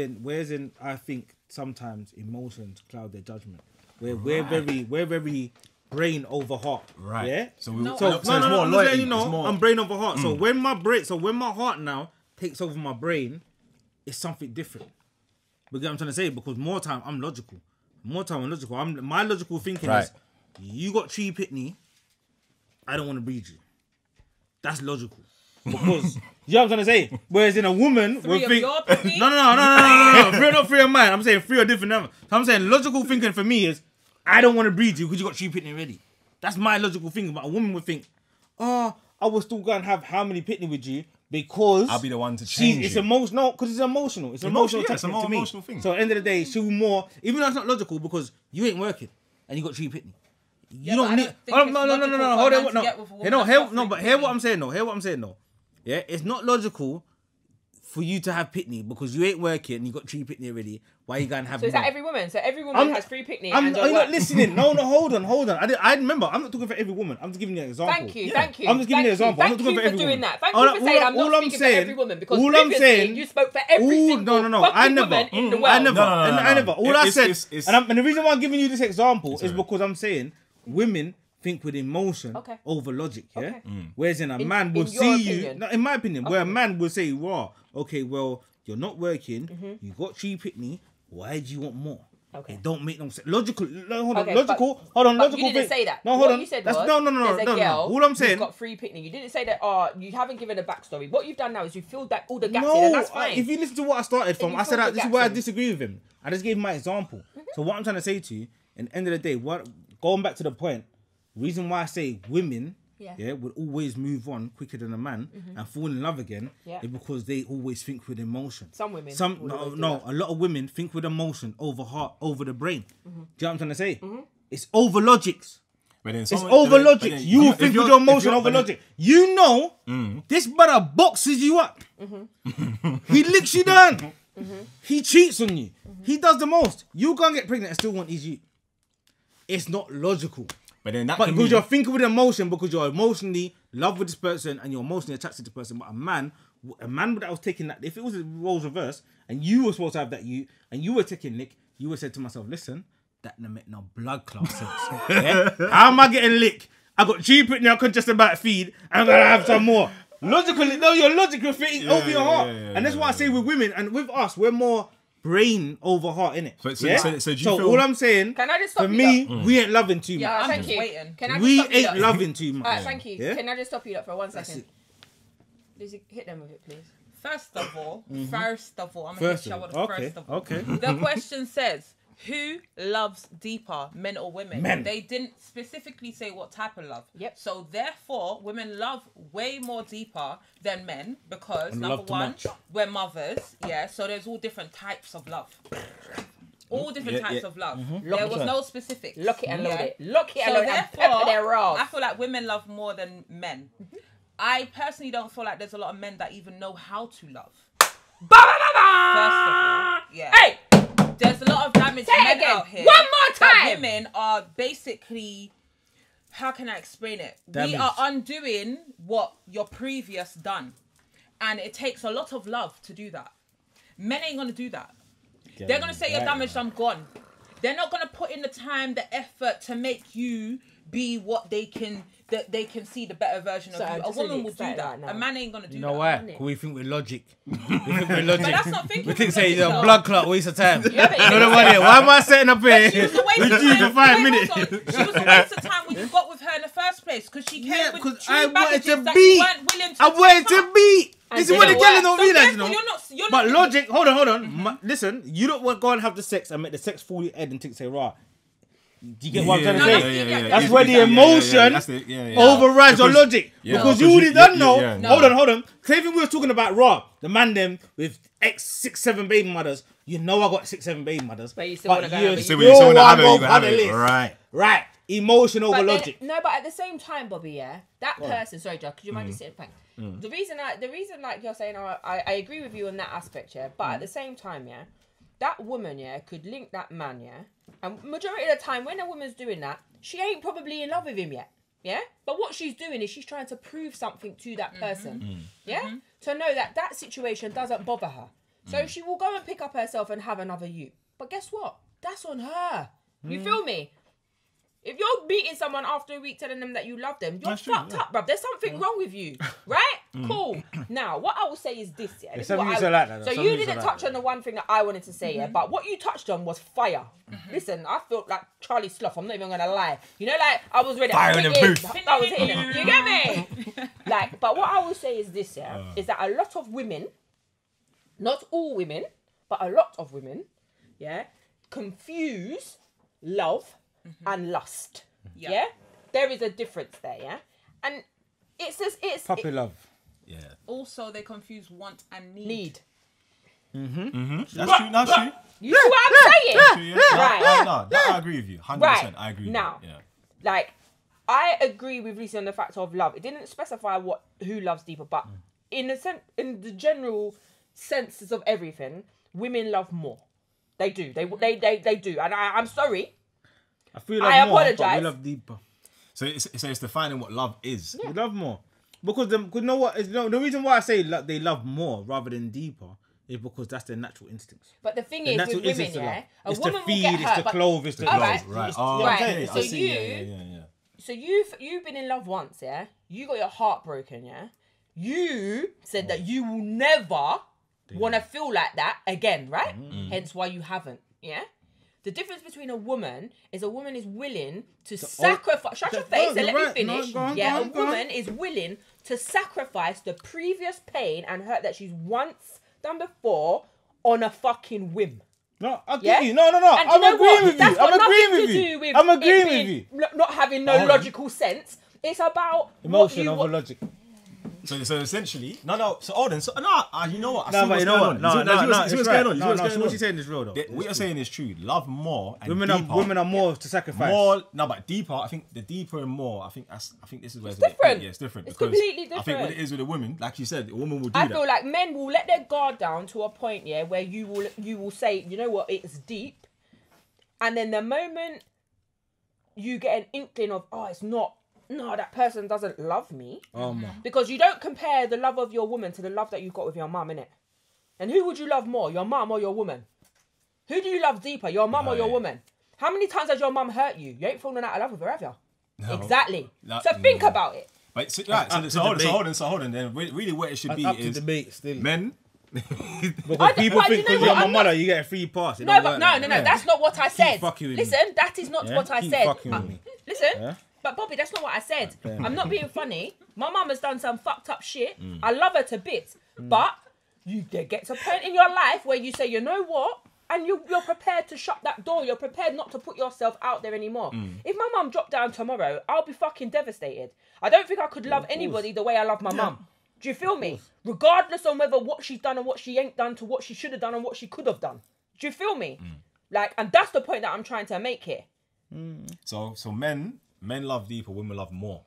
in I think sometimes emotions cloud their judgment. We're very brain over heart. Right. Yeah. So No, so no, it's No, more I'm just loyalty. letting you know, It's more- I'm brain over heart. So when my heart now takes over my brain, it's something different. But I'm trying to say, because more time I'm logical. My logical thinking Right. is, you got Tree Pitney, I don't want to breed you. That's logical. Because you know what I'm trying to say. Whereas in a woman, Three we'll of think your Pitney? no. Three are not three of mine. I'm saying 3 are different. So I'm saying logical thinking for me is, I don't want to breed you because you got Tree Pitney already. That's my logical thinking. But a woman would think, oh, I will still go and have how many Pitney with you because I'll be the one to change It's you. emotional because it's emotional. It's an emotional yeah, it's a attachment more to me. emotional thing. So at the end of the day, she will more, even though it's not logical because you ain't working and you got Tree Pitney. You Yeah, don't but I need. don't think Oh, it's no. logical for a Hold man on. to get with a woman No, that's hear, got no, three but hear what Pitney. I'm saying. Hear what I'm saying. Yeah, it's not logical for you to have Pitney because you ain't working and you got Tree Pitney already. Why you gonna have? So is that more? every woman? So every woman has 3 picnic and Are you not work. listening? No, hold on. I remember. I'm not talking for every woman. I'm just giving you an example. Thank you. I'm just giving you an example. I'm not Thank talking you for every doing woman. that. Thank All you I- for saying I'm all not I'm speaking saying- for every woman because all I'm previously saying- you spoke for every single no. fucking I never. woman in the world. I never. No. I never. All I said, It's- and the reason why I'm giving you this example is alright. because I'm saying women think with emotion Okay. over logic. Yeah. Okay. Whereas in a In- man will in your see you. opinion. No, in my opinion, where a man will say, "Raw, okay, well, you're not working. Mm-hmm. You got 3 pitney. Why do you want more?" Okay. It don't make no sense. Logical. No, hold on. Okay, logical. but- hold on. But Logical. you didn't thing. say that. No, hold What on. you said That's, was, no. there's a No. girl All I'm who's saying. got free picnic. You didn't say that. You haven't given a backstory. What you've done now is you filled that all the gaps in, and that's fine. If you listen to what I started from, you I said filled the this is gaps where I in. disagree with him. I just gave my example. So what I'm trying to say to you, in the end of the day, going back to the point, reason why I say women, Yeah. would always move on quicker than a man and fall in love again, Yeah. is because they always think with emotion. Some women would no, always do no, that. a lot of women think with emotion over heart, over the brain. Do you know what I'm trying to say? It's over logics. But then It's someone- over but then- logic. but then You if think you're- with your if emotion you're- over but then- logic. You know, this brother boxes you up. He licks you down. He cheats on you. He does the most. You can't get pregnant and still want his you. It's not logical. But then that But can because mean, you're thinking with emotion, because you're emotionally love with this person and you're emotionally attached to the person. But a man that was taking that, if it was a roles reverse and you were supposed to have that you and you were taking lick, you would have said to myself, listen, that don't make no blood clot sense. Yeah? How am I getting lick? I got cheap it now, I could just about feed. I'm gonna have some more. Logically, no, your logic will fit over your heart. And that's why I say with women and with us, we're more brain over heart, innit? So do you feel- all I'm saying, Can I just stop for you me, lot? we ain't loving too much. Yeah, I'm thank just you. waiting. Can I just We stop you ain't lot? loving too much. All right, thank you. Yeah? Can I just stop you lot for 1 That's second? it. Lizzie, hit them with it, please. First of all, I'm gonna First hit you of with all, the first of all. okay. The question says, who loves deeper, men or women? Men. They didn't specifically say what type of love. Yep. So therefore, women love way more deeper than men because And number love too one, much. we're mothers. Yeah. So there's all different types of love. All different Yeah, types yeah. of love. Mm-hmm. There was no specifics. Lock it and load Yeah. it. Lock it and So load it and pepper therefore, their raw. I feel like women love more than men. I personally don't feel like there's a lot of men that even know how to love. First of all, yeah. Hey! There's a lot of damaged Say it men again. out here. One more that time. women are basically, how can I explain it? Damaged. We are undoing what your previous done. And it takes a lot of love to do that. Men ain't gonna do that. They're gonna say you're damaged, I'm gone. They're not gonna put in the time, the effort to make you be what they can see the better version of So, you. I'm A just woman really will do excited that. right now. A man ain't gonna do You know that. why? isn't it? 'Cause we think with logic. We think with logic. But that's not thinking We think with say logic, it's a though. blood clot waste of time. Yeah, but You know what I mean? Why am I sitting up here? She was a waste with of you time. for 5 Wait, minutes? hold on. She was a waste of time when you got with her in the first place because she came Yeah, with because true I wanted baggages to that be. you weren't willing to I wanted take to up. be. This is what the didn't girl work. don't So realize, you therefore, know. you're But not logic, hold on. Listen, you don't want to go and have the sex and make the sex fool your head and think, say, right. Do you get what I'm trying to say? That's where the emotion overrides your logic. Yeah. Because Because you already done know. yeah, no. Hold on. Same thing we were talking about raw. The man them with 6, 7 baby mothers. You know I got 6, 7 baby mothers. But you still wanna go have it. So when you want to have it, you can have it. Right. Right. Emotion over But then- logic. no, but at the same time, Bobby, yeah, that person. Sorry, Joe, could you mind just sitting? Thanks. The reason, like you're saying, I agree with you on that aspect, yeah. But at the same time, yeah, that woman, yeah, could link that man, yeah. And majority of the time, when a woman's doing that, she ain't probably in love with him yet, yeah. But what she's doing is she's trying to prove something to that person, yeah, to know that that situation doesn't bother her. So she will go and pick up herself and have another you. But guess what? That's on her. You feel me? If you're beating someone after a week telling them that you love them, you're That's true, fucked up, bruv. There's something wrong with you, right? Cool. Now, what I will say is this, yeah. This is some what youths I- are like that, So some you youths are didn't like touch that. on the one thing that I wanted to say, yeah. But what you touched on was fire. Listen, I felt like Charlie Sloth. I'm not even gonna lie. You know, like I was ready. Fire in the booth. I was hitting it. You get me? Like, but what I will say is this, yeah, is that a lot of women, not all women, but a lot of women, yeah, confuse love and lust. Yeah. There is a difference there, yeah? And it's just, Puppy love. Yeah. Also, they confuse want and need. need. That's true. That's true. You see what I'm saying? True, yeah. Right. No, that I agree with you. 100%. Right. I agree with Now. you. Yeah. Like, I agree with Lisa on the fact of love. It didn't specify who loves deeper, but in the general senses of everything, women love more. They do. They do. And I'm sorry. I feel I love more, but apologise. we love deeper. So it's defining what love is. We love more. Because you know what? The reason why I say they love more rather than deeper is because that's their natural instincts. But the thing The is, natural with women, instincts to yeah, love. a It's woman to will feed, get it's hurt. to but- clothe, it's to All clothe. right. Right. It's- Oh, Right. okay. So I see. you- Yeah. So you've been in love once, yeah? You got your heart broken, yeah? You said that you will never want to feel like that again, right? Hence why you haven't, yeah? The difference between a woman is willing to sacrifice. Shut your face and let me finish. No, go on, a go on. woman is willing to sacrifice the previous pain and hurt that she's once done before on a fucking whim. No, I get Yeah? you. No. And I'm you know agreeing what? with you. That's got I'm agreeing nothing with to you. do with I'm it agreeing being- with you. Not having no logical sense. It's about Emotion what over you, logic. So essentially, no. So hold on. So you know what? I No, see but what's you know going what? on. No, You see what's it's going right. on. You see No, what's so going what on. you're saying is real though. What you're saying is true. Love more and Women are more to sacrifice. more. No, but deeper. I think the deeper and more. I think this is where it's different. Yeah, it's different. It's because completely I think what different. it is with a woman, like you said, a woman will do I that. feel like men will let their guard down to a point, yeah, where you will say, you know what, it's deep, and then the moment you get an inkling of, oh, it's not. No, that person doesn't love me. Because you don't compare the love of your woman to the love that you've got with your mum, innit? And who would you love more, your mum or your woman? Who do you love deeper, your mum or your woman? How many times has your mum hurt you? You ain't fallen out of love with her, have you? No. Exactly. No, So think about it. But so hold on. Then really, what it should be Up to is debate still. men. Because people but think you know because you're what? my I'm mother, you get a free pass. It No, don't but work no, like no, that. no. That's not what I said. fucking with me. Listen, that is not Yeah? what I Keep said. fucking with me. Listen, Yeah? but Bobby, that's not what I said. I'm not being funny. My mum has done some fucked up shit. I love her to bits, but you get to a point in your life where you say, you know what? And you're prepared to shut that door. You're prepared not to put yourself out there anymore. If my mum dropped down tomorrow, I'll be fucking devastated. I don't think I could love anybody the way I love my mum. Do you feel me? Regardless on whether what she's done and what she ain't done to what she should have done and what she could have done. Do you feel me? Like, and that's the point that I'm trying to make here. So men love deeper, women love more.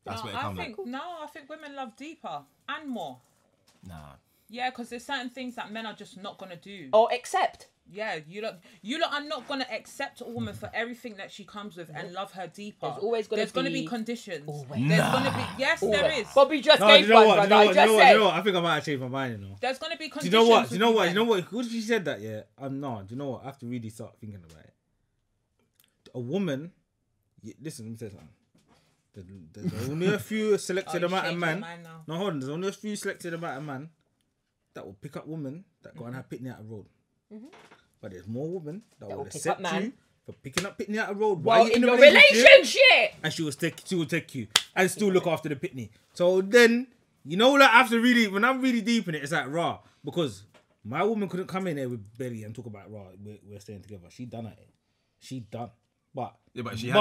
That's what it comes like. I think women love deeper and more. Nah. Yeah, because there's certain things that men are just not gonna do. Or accept. Yeah, you lot are not gonna accept a woman for everything that she comes with and love her deeper. There's always gonna be be conditions. Always. There's gonna be there is. Bobby just No, gave you know one, what? brother. I just said. I think I might have changed my mind. You know. There's gonna be Do conditions. you know what? with Do you know what? men. You know what? Good she said that. Yeah. No. Do you know what? I have to really start thinking about it. A woman. Listen, let me say something. There's only a few selected you amount of changed your man. mind now. No, hold on. There's only a few selected amount of man that will pick up women that go and have Pitney out of road. But there's more women that will pick accept up man. you for picking up Pitney out of road. Well, while you're in a your relationship. and she will take you and still look after the Pitney. So then, you know, like after really, when I'm really deep in it, it's like raw because my woman couldn't come in there with Belly and talk about raw. We're staying together. She done at it. She done. But Yeah, but she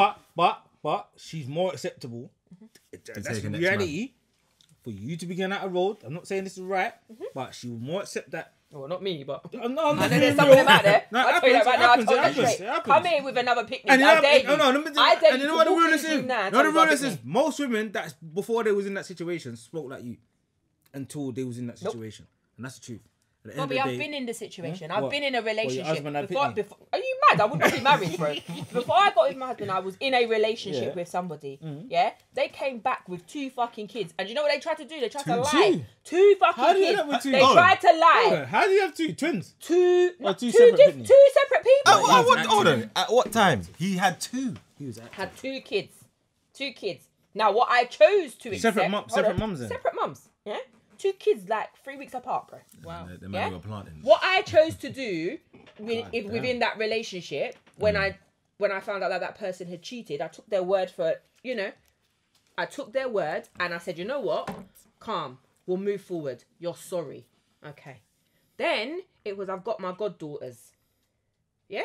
but she's more acceptable. That's take the a next reality for you to be going out of road. I'm not saying this is right, but she will more accept that. Well, not me, but No, I know there's some of them out there. No, I'll tell you that right now. I'll tell you it straight. happens. Come here with another picnic. And I dare you. I dare and you you know to what the walk realness into is? now and No, tell the me about realness is picnic. most women that's before they was in that situation spoke like you until they was in that situation, and that's the truth. At the end Bobby, of I've the day, been in the situation. Yeah? I've What? been in a relationship. husband had Before, Pitney? are you mad? I wouldn't be married, bro. Before I got with my husband, I was in a relationship Yeah. with somebody. Yeah? They came back with 2 fucking kids. And you know what they tried to do? They tried to lie. 2 fucking How do you kids. end up with 2? They Oh. tried to lie. How do you have 2 twins? Two two separate Pitneys. 2 separate people. Hold on. At what time? He had 2. He was acting. Had 2 kids. 2 kids. Now, what I chose to accept... Separate hold on. mums then? Separate mums. Yeah? 2 kids, like, 3 weeks apart, bro. Wow. The man Yeah? who were planting. What I chose to do damn. within that relationship, when I found out that that person had cheated, I took their word for, you know, I took their word and I said, you know what? Calm. We'll move forward. You're sorry. Okay. Then it was, I've got my goddaughters. Yeah?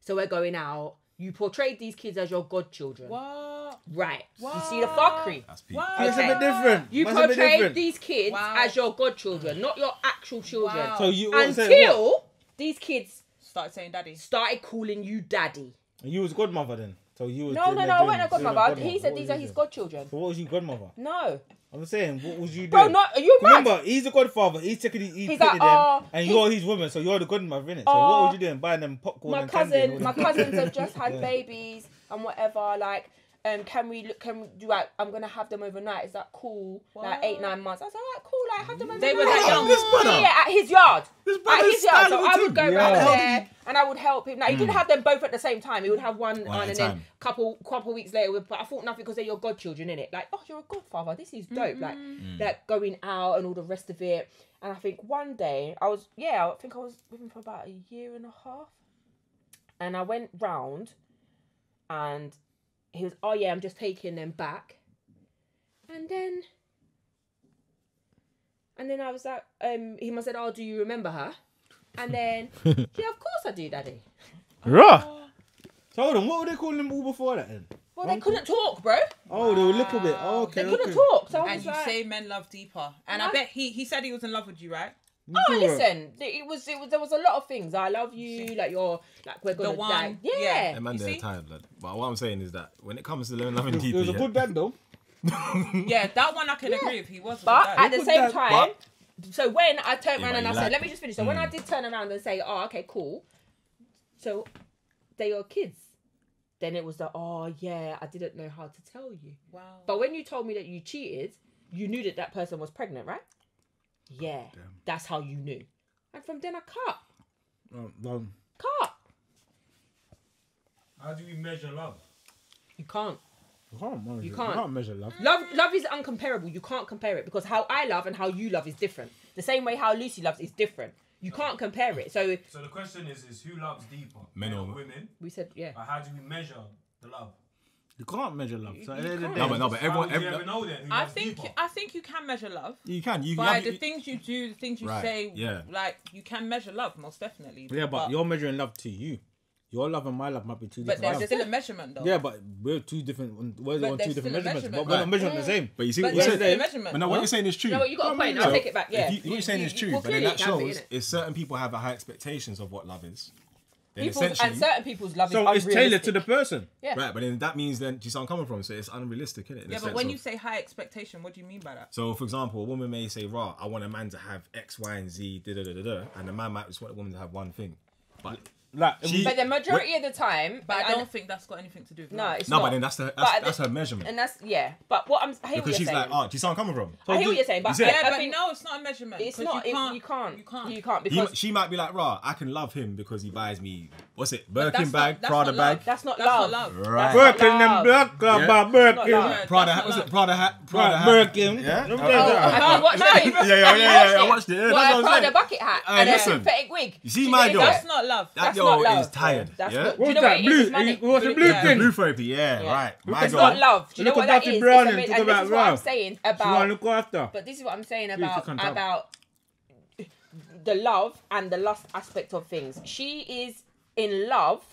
So we're going out. You portrayed these kids as your godchildren. What? Right. You see the fuckery? That's peak. What? That's a Okay. bit different. You That's a bit portrayed different. these kids Wow. as your godchildren, not your actual children. Wow. So you what, say what? Until these kids Start saying daddy. started calling you daddy. You was godmother then. So you was No, doing no, the no, I doing- wasn't a doing the godmother. He What said was these you are his doing? godchildren. So what was you godmother? No. I'm saying, what was you doing? Bro, not, are you mad? Remember, he's the godfather. He's taking he's He's picking like, them, and you're his woman, so you're the godmother, innit? So what was you doing? Buying them popcorn My and candy and all my that? cousins have just had Yeah. babies and whatever. Like, can we do? Like, I'm gonna have them overnight. Is that cool? Like What? 8-9 months. I was like, alright, cool. like have them as They a were man. that young. This brother. Yeah, at his yard. This At brother's his yard. So standing I with would him. go Yeah. round How there and I would help him. Now he didn't have them both at the same time. He would have one One on at a and then time. couple weeks later. But I thought nothing because they're your godchildren, innit? Like, oh, you're a godfather. This is dope. Like going out and all the rest of it. And I think one day I was with him for about a year and a half. And I went round and he was, oh yeah, I'm just taking them back. And then I was like, he must have said, oh, do you remember her? And then, yeah, of course I do, Daddy. Right. So hold on, what were they calling them all before that then? Well, they couldn't talk, bro. Oh, they were a little bit. Oh, okay. They couldn't talk. So I And was you like, say men love deeper. And I Huh? bet he said he was in love with you, right? oh, listen, it was, there was a lot of things. I love you, like you're, like we're gonna The one, die. yeah. Yeah. That man, You they're see? tired, blood. But what I'm saying is that when it comes to loving It deeply, was a good dad though. Yeah, that one I can agree with. He was. a But good at dad. the Good same dad, time, so when I turned Yeah, around but and I you said, like- let me just finish. So when I did turn around and say, oh, okay, cool. So they are kids. Then it was the, oh yeah, I didn't know how to tell you. Wow. But when you told me that you cheated, you knew that person was pregnant, right? Yeah, that's how you knew. And from then I cut. How do we measure love? You can't. You can't measure. You can't. measure love. Love is uncomparable. You can't compare it because how I love and how you love is different. The same way how Lucy loves is different. You can't compare it. So So the question is who loves deeper? Men or women? we said, yeah. How do we measure the love? You can't measure love. So at the end of the can't. day, No, but How everyone, would you ever know then who I loves think deeper? you can measure love you can. You by have, the things you do, the things you Right, say. yeah. Like you can measure love most definitely. yeah, but you're measuring love to you. Your love and my love might be two But different there's loves. still a measurement though. Yeah, but we're two different. We're But on there's two different still a measurements, but measurement. we're not measuring the same. But you see But what you're there's saying? still a measurement. But no, what you're saying is true. No, you got a point. I'll So, take it back. Yeah. What you're saying is true, well, but then that clearly it can shows be, innit? is certain people have high expectations of what love is. Then People's, and essentially, certain people's love So is it's tailored to the person. Yeah. right, but then that means then, do you see where I'm coming from? So it's unrealistic, isn't it? Yeah, but when you say high expectation, what do you mean by that? So, for example, a woman may say, "Right, I want a man to have X, Y, and Z, da da da da da," and the man might just want a woman to have one thing. But Like, She- But the majority of the time, But I and- don't think that's got anything to do with No, love. it's no, not. but then that's But that's her measurement. And that's But what I hear Because what you're she's saying. like, "Oh, do you see where I'm coming from?" I hear what you're saying, but You see it? I Yeah, but think no, it's not a measurement. it's 'cause not. You You can't. You can't. because She might be like, "Right, I can love him because he buys me what's it, But Birkin bag, Prada bag, that's not That's love. not love. right?" Birkin love. them black Yeah. about Birkin. Not love. Yeah, Prada that's hat, not what's it? love. Prada hat, Prada Right, hat. Birkin. Yeah. Look Oh, at that. Have you watched it? Yeah, I watched it. Yeah, What, that's a what I'm Prada saying. bucket hat Hey, and a listen. synthetic wig. You see She my did girl? that. That's not love. That That's girl not love. is tired. That's yeah. not- Do you What's know that? what it is? Blue? It's money. What's the Blue- blue yeah. thing? Blue therapy, yeah, Yeah. right. My It's girl. not love. Do you know Look what at that Dr. is? Brown It's and a- talk and this about is what I'm love. saying She want to about. look after. But this is what I'm saying Please, you can talk. about the love and the lust aspect of things. She is in love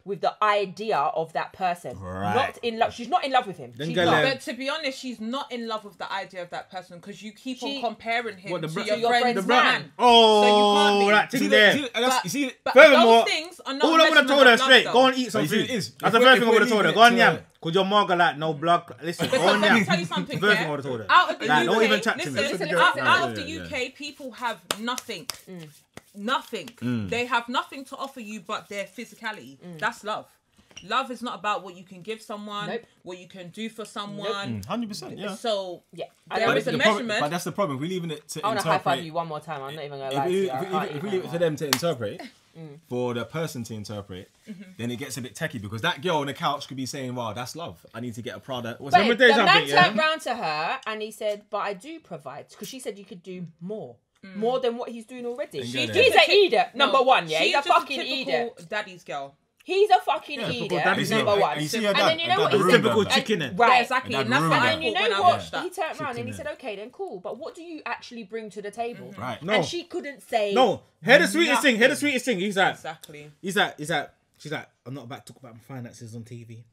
with the idea of that person, Right. not in love. She's not in love with him. Then She's get not. them. But to be honest, she's not in love with the idea of that person because you keep She- on comparing him What, the to bra- your, your friend's friend's man. man. Oh, So you can't be. that You see thing that- there. you see- and that's- you see- But Furthermore, those things are not all I would have measurement told her of love, straight, though. go and eat some But you see, food. it is. That's If the we- first if thing I we're would have told her. leaving Go on, it yeah. to- Cause your mother like no blood. Listen, go on, Let me yeah. tell you something. First yeah? thing I would have told her. Out of the Like, UK, don't even chat to me. listen, Listen, out yeah, of the yeah, UK, people have nothing. Nothing. Mm. They have nothing to offer you but their physicality. That's love. Love is not about what you can give someone, Nope. what you can do for someone. 100%, yeah. So Yeah. there But is a the problem- measurement. but that's the problem. We're leaving it to I want to high five interpret. you one more time. I'm not even gonna If lie to we, you. if, I we, can't if we even leave it lie. for them to interpret, for the person to interpret, then it gets a bit techie because that girl on the couch could be saying, "Wow, that's love. I need to get a Prada." What's Let me Babe, tell you the man something, yeah? turned round to her and he said, "But I do provide," because she said you could do more than what he's doing already. She's He's just an idiot, number one. Yeah, she's he's a just fucking typical idiot. daddy's girl. He's a fucking typical idiot, daddy's number girl. one. And you see her And dad- then you know her what dad he ruined said? her. Typical And- chicken. Yeah, Right. exactly. And And that's that what I ruined And you thought know when I what? watched that. He turned around and he Chicken, said, "Okay, then cool. But what do you actually bring to the table?" Right. No. And she couldn't say. No, hear the sweetest thing. Hear the nothing. sweetest thing. He's like, Exactly. she's like, I'm not about to talk about my finances on TV.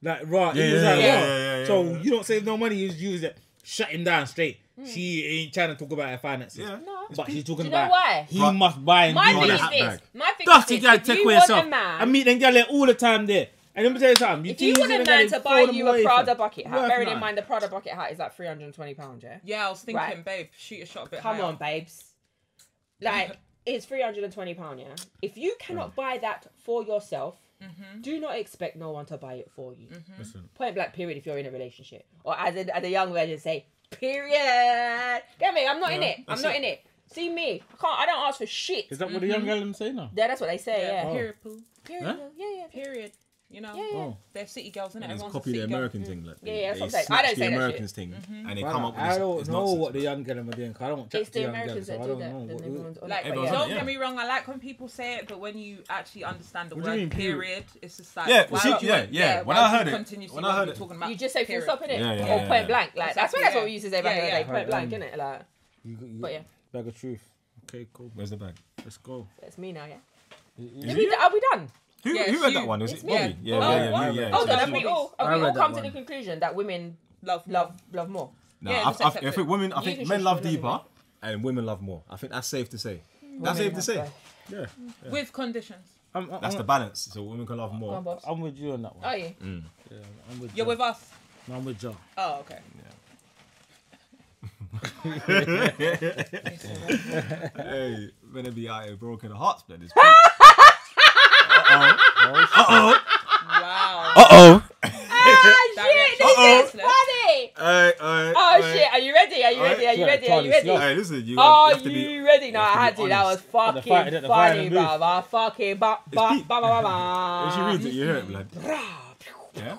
Like, right. Yeah, he was yeah, like, yeah, what? yeah, So yeah. you don't save no money. You use it. Shut him down straight. She ain't trying to talk about her finances. Yeah. No. But she's talking Do you know about why? he Right. must buy and My do thing the is hat this. bag. My thing Dusty is guy this. take If for you want yourself. a man, I meet them gal all the time there. And let me tell you something. if you want a man to buy you a Prada bucket hat, bearing in mind the Prada bucket hat is like £320, yeah? Yeah, I was thinking, Right. babe, shoot a shot a bit Come higher. on, babes. Like, it's £320, yeah? If you cannot buy that for yourself, do not expect no one to buy it for you. Listen, Point blank period if you're in a relationship. Or as a young version say, Period. Get me? I'm not in it. I'm that's not it. in it. See me? I don't ask for shit. Is that what the young girls say now? Yeah, that's what they say. Yeah. Oh. Period. Poo. Period. Huh? Yeah. Period. You know. Yeah. Oh. They're city girls, innit? And it's Everyone's copy a the city girl. American thing. Like, Yeah, that's what I'm they saying. I don't snatch say the that Americans thing, and they Brother, come up with I this. don't it's know nonsense, what the bro. young girls are doing. 'Cause I don't chat It's to the young girls, Americans so that I do don't that. know. Then What- everyone's on Like, it. But Everyone's yeah. on don't it, get me wrong, I like when people say it, but when you actually understand the What do you word mean, period? period, it's just like, Yeah, why see, would you- yeah. When why I would you heard it- continuously when I want to heard be it- talking about You just say full period? stop, innit? Yeah, yeah, Or yeah, point yeah. blank. Like that's Exactly, what yeah. we used to say back in the Yeah, day. yeah. Point blank, innit? Like, You- but yeah, Bag of truth. Okay, cool. Where's the bag? Let's go. it's me now. Yeah. Is Are it? we done? Who Yeah, who it's read you. that one? Was It's it me. Bobby? Yeah. Yeah, Oh, yeah, what? yeah. Hold on, it's have we Bobby's. all I read that come to one. the conclusion that women Love. love more? No, Yeah, just I accept think it. women. I You think can men shush love women deeper, and women love more. I think that's safe to say. That's Women safe to say. love Yeah, With conditions. that's the balance. So women can love Go on, more. boss. I'm with you on that one. Are you? Yeah, I'm with You're Joe. with us. No, I'm with Joe. Oh, okay. Hey, gonna be out here broken hearts, blood. This Wow. oh. Ah, That shit! reaction. This is funny. Oh Shit! Are you ready? Are you ready? Are you ready? Are you ready? Hey, listen, you Are have to be. you ready? No, have to I be had to. That was honest. fucking the fire funny, in the bro. I fucking ba ba ba ba ba If she ba. reads it, you hear it, blood. Yeah.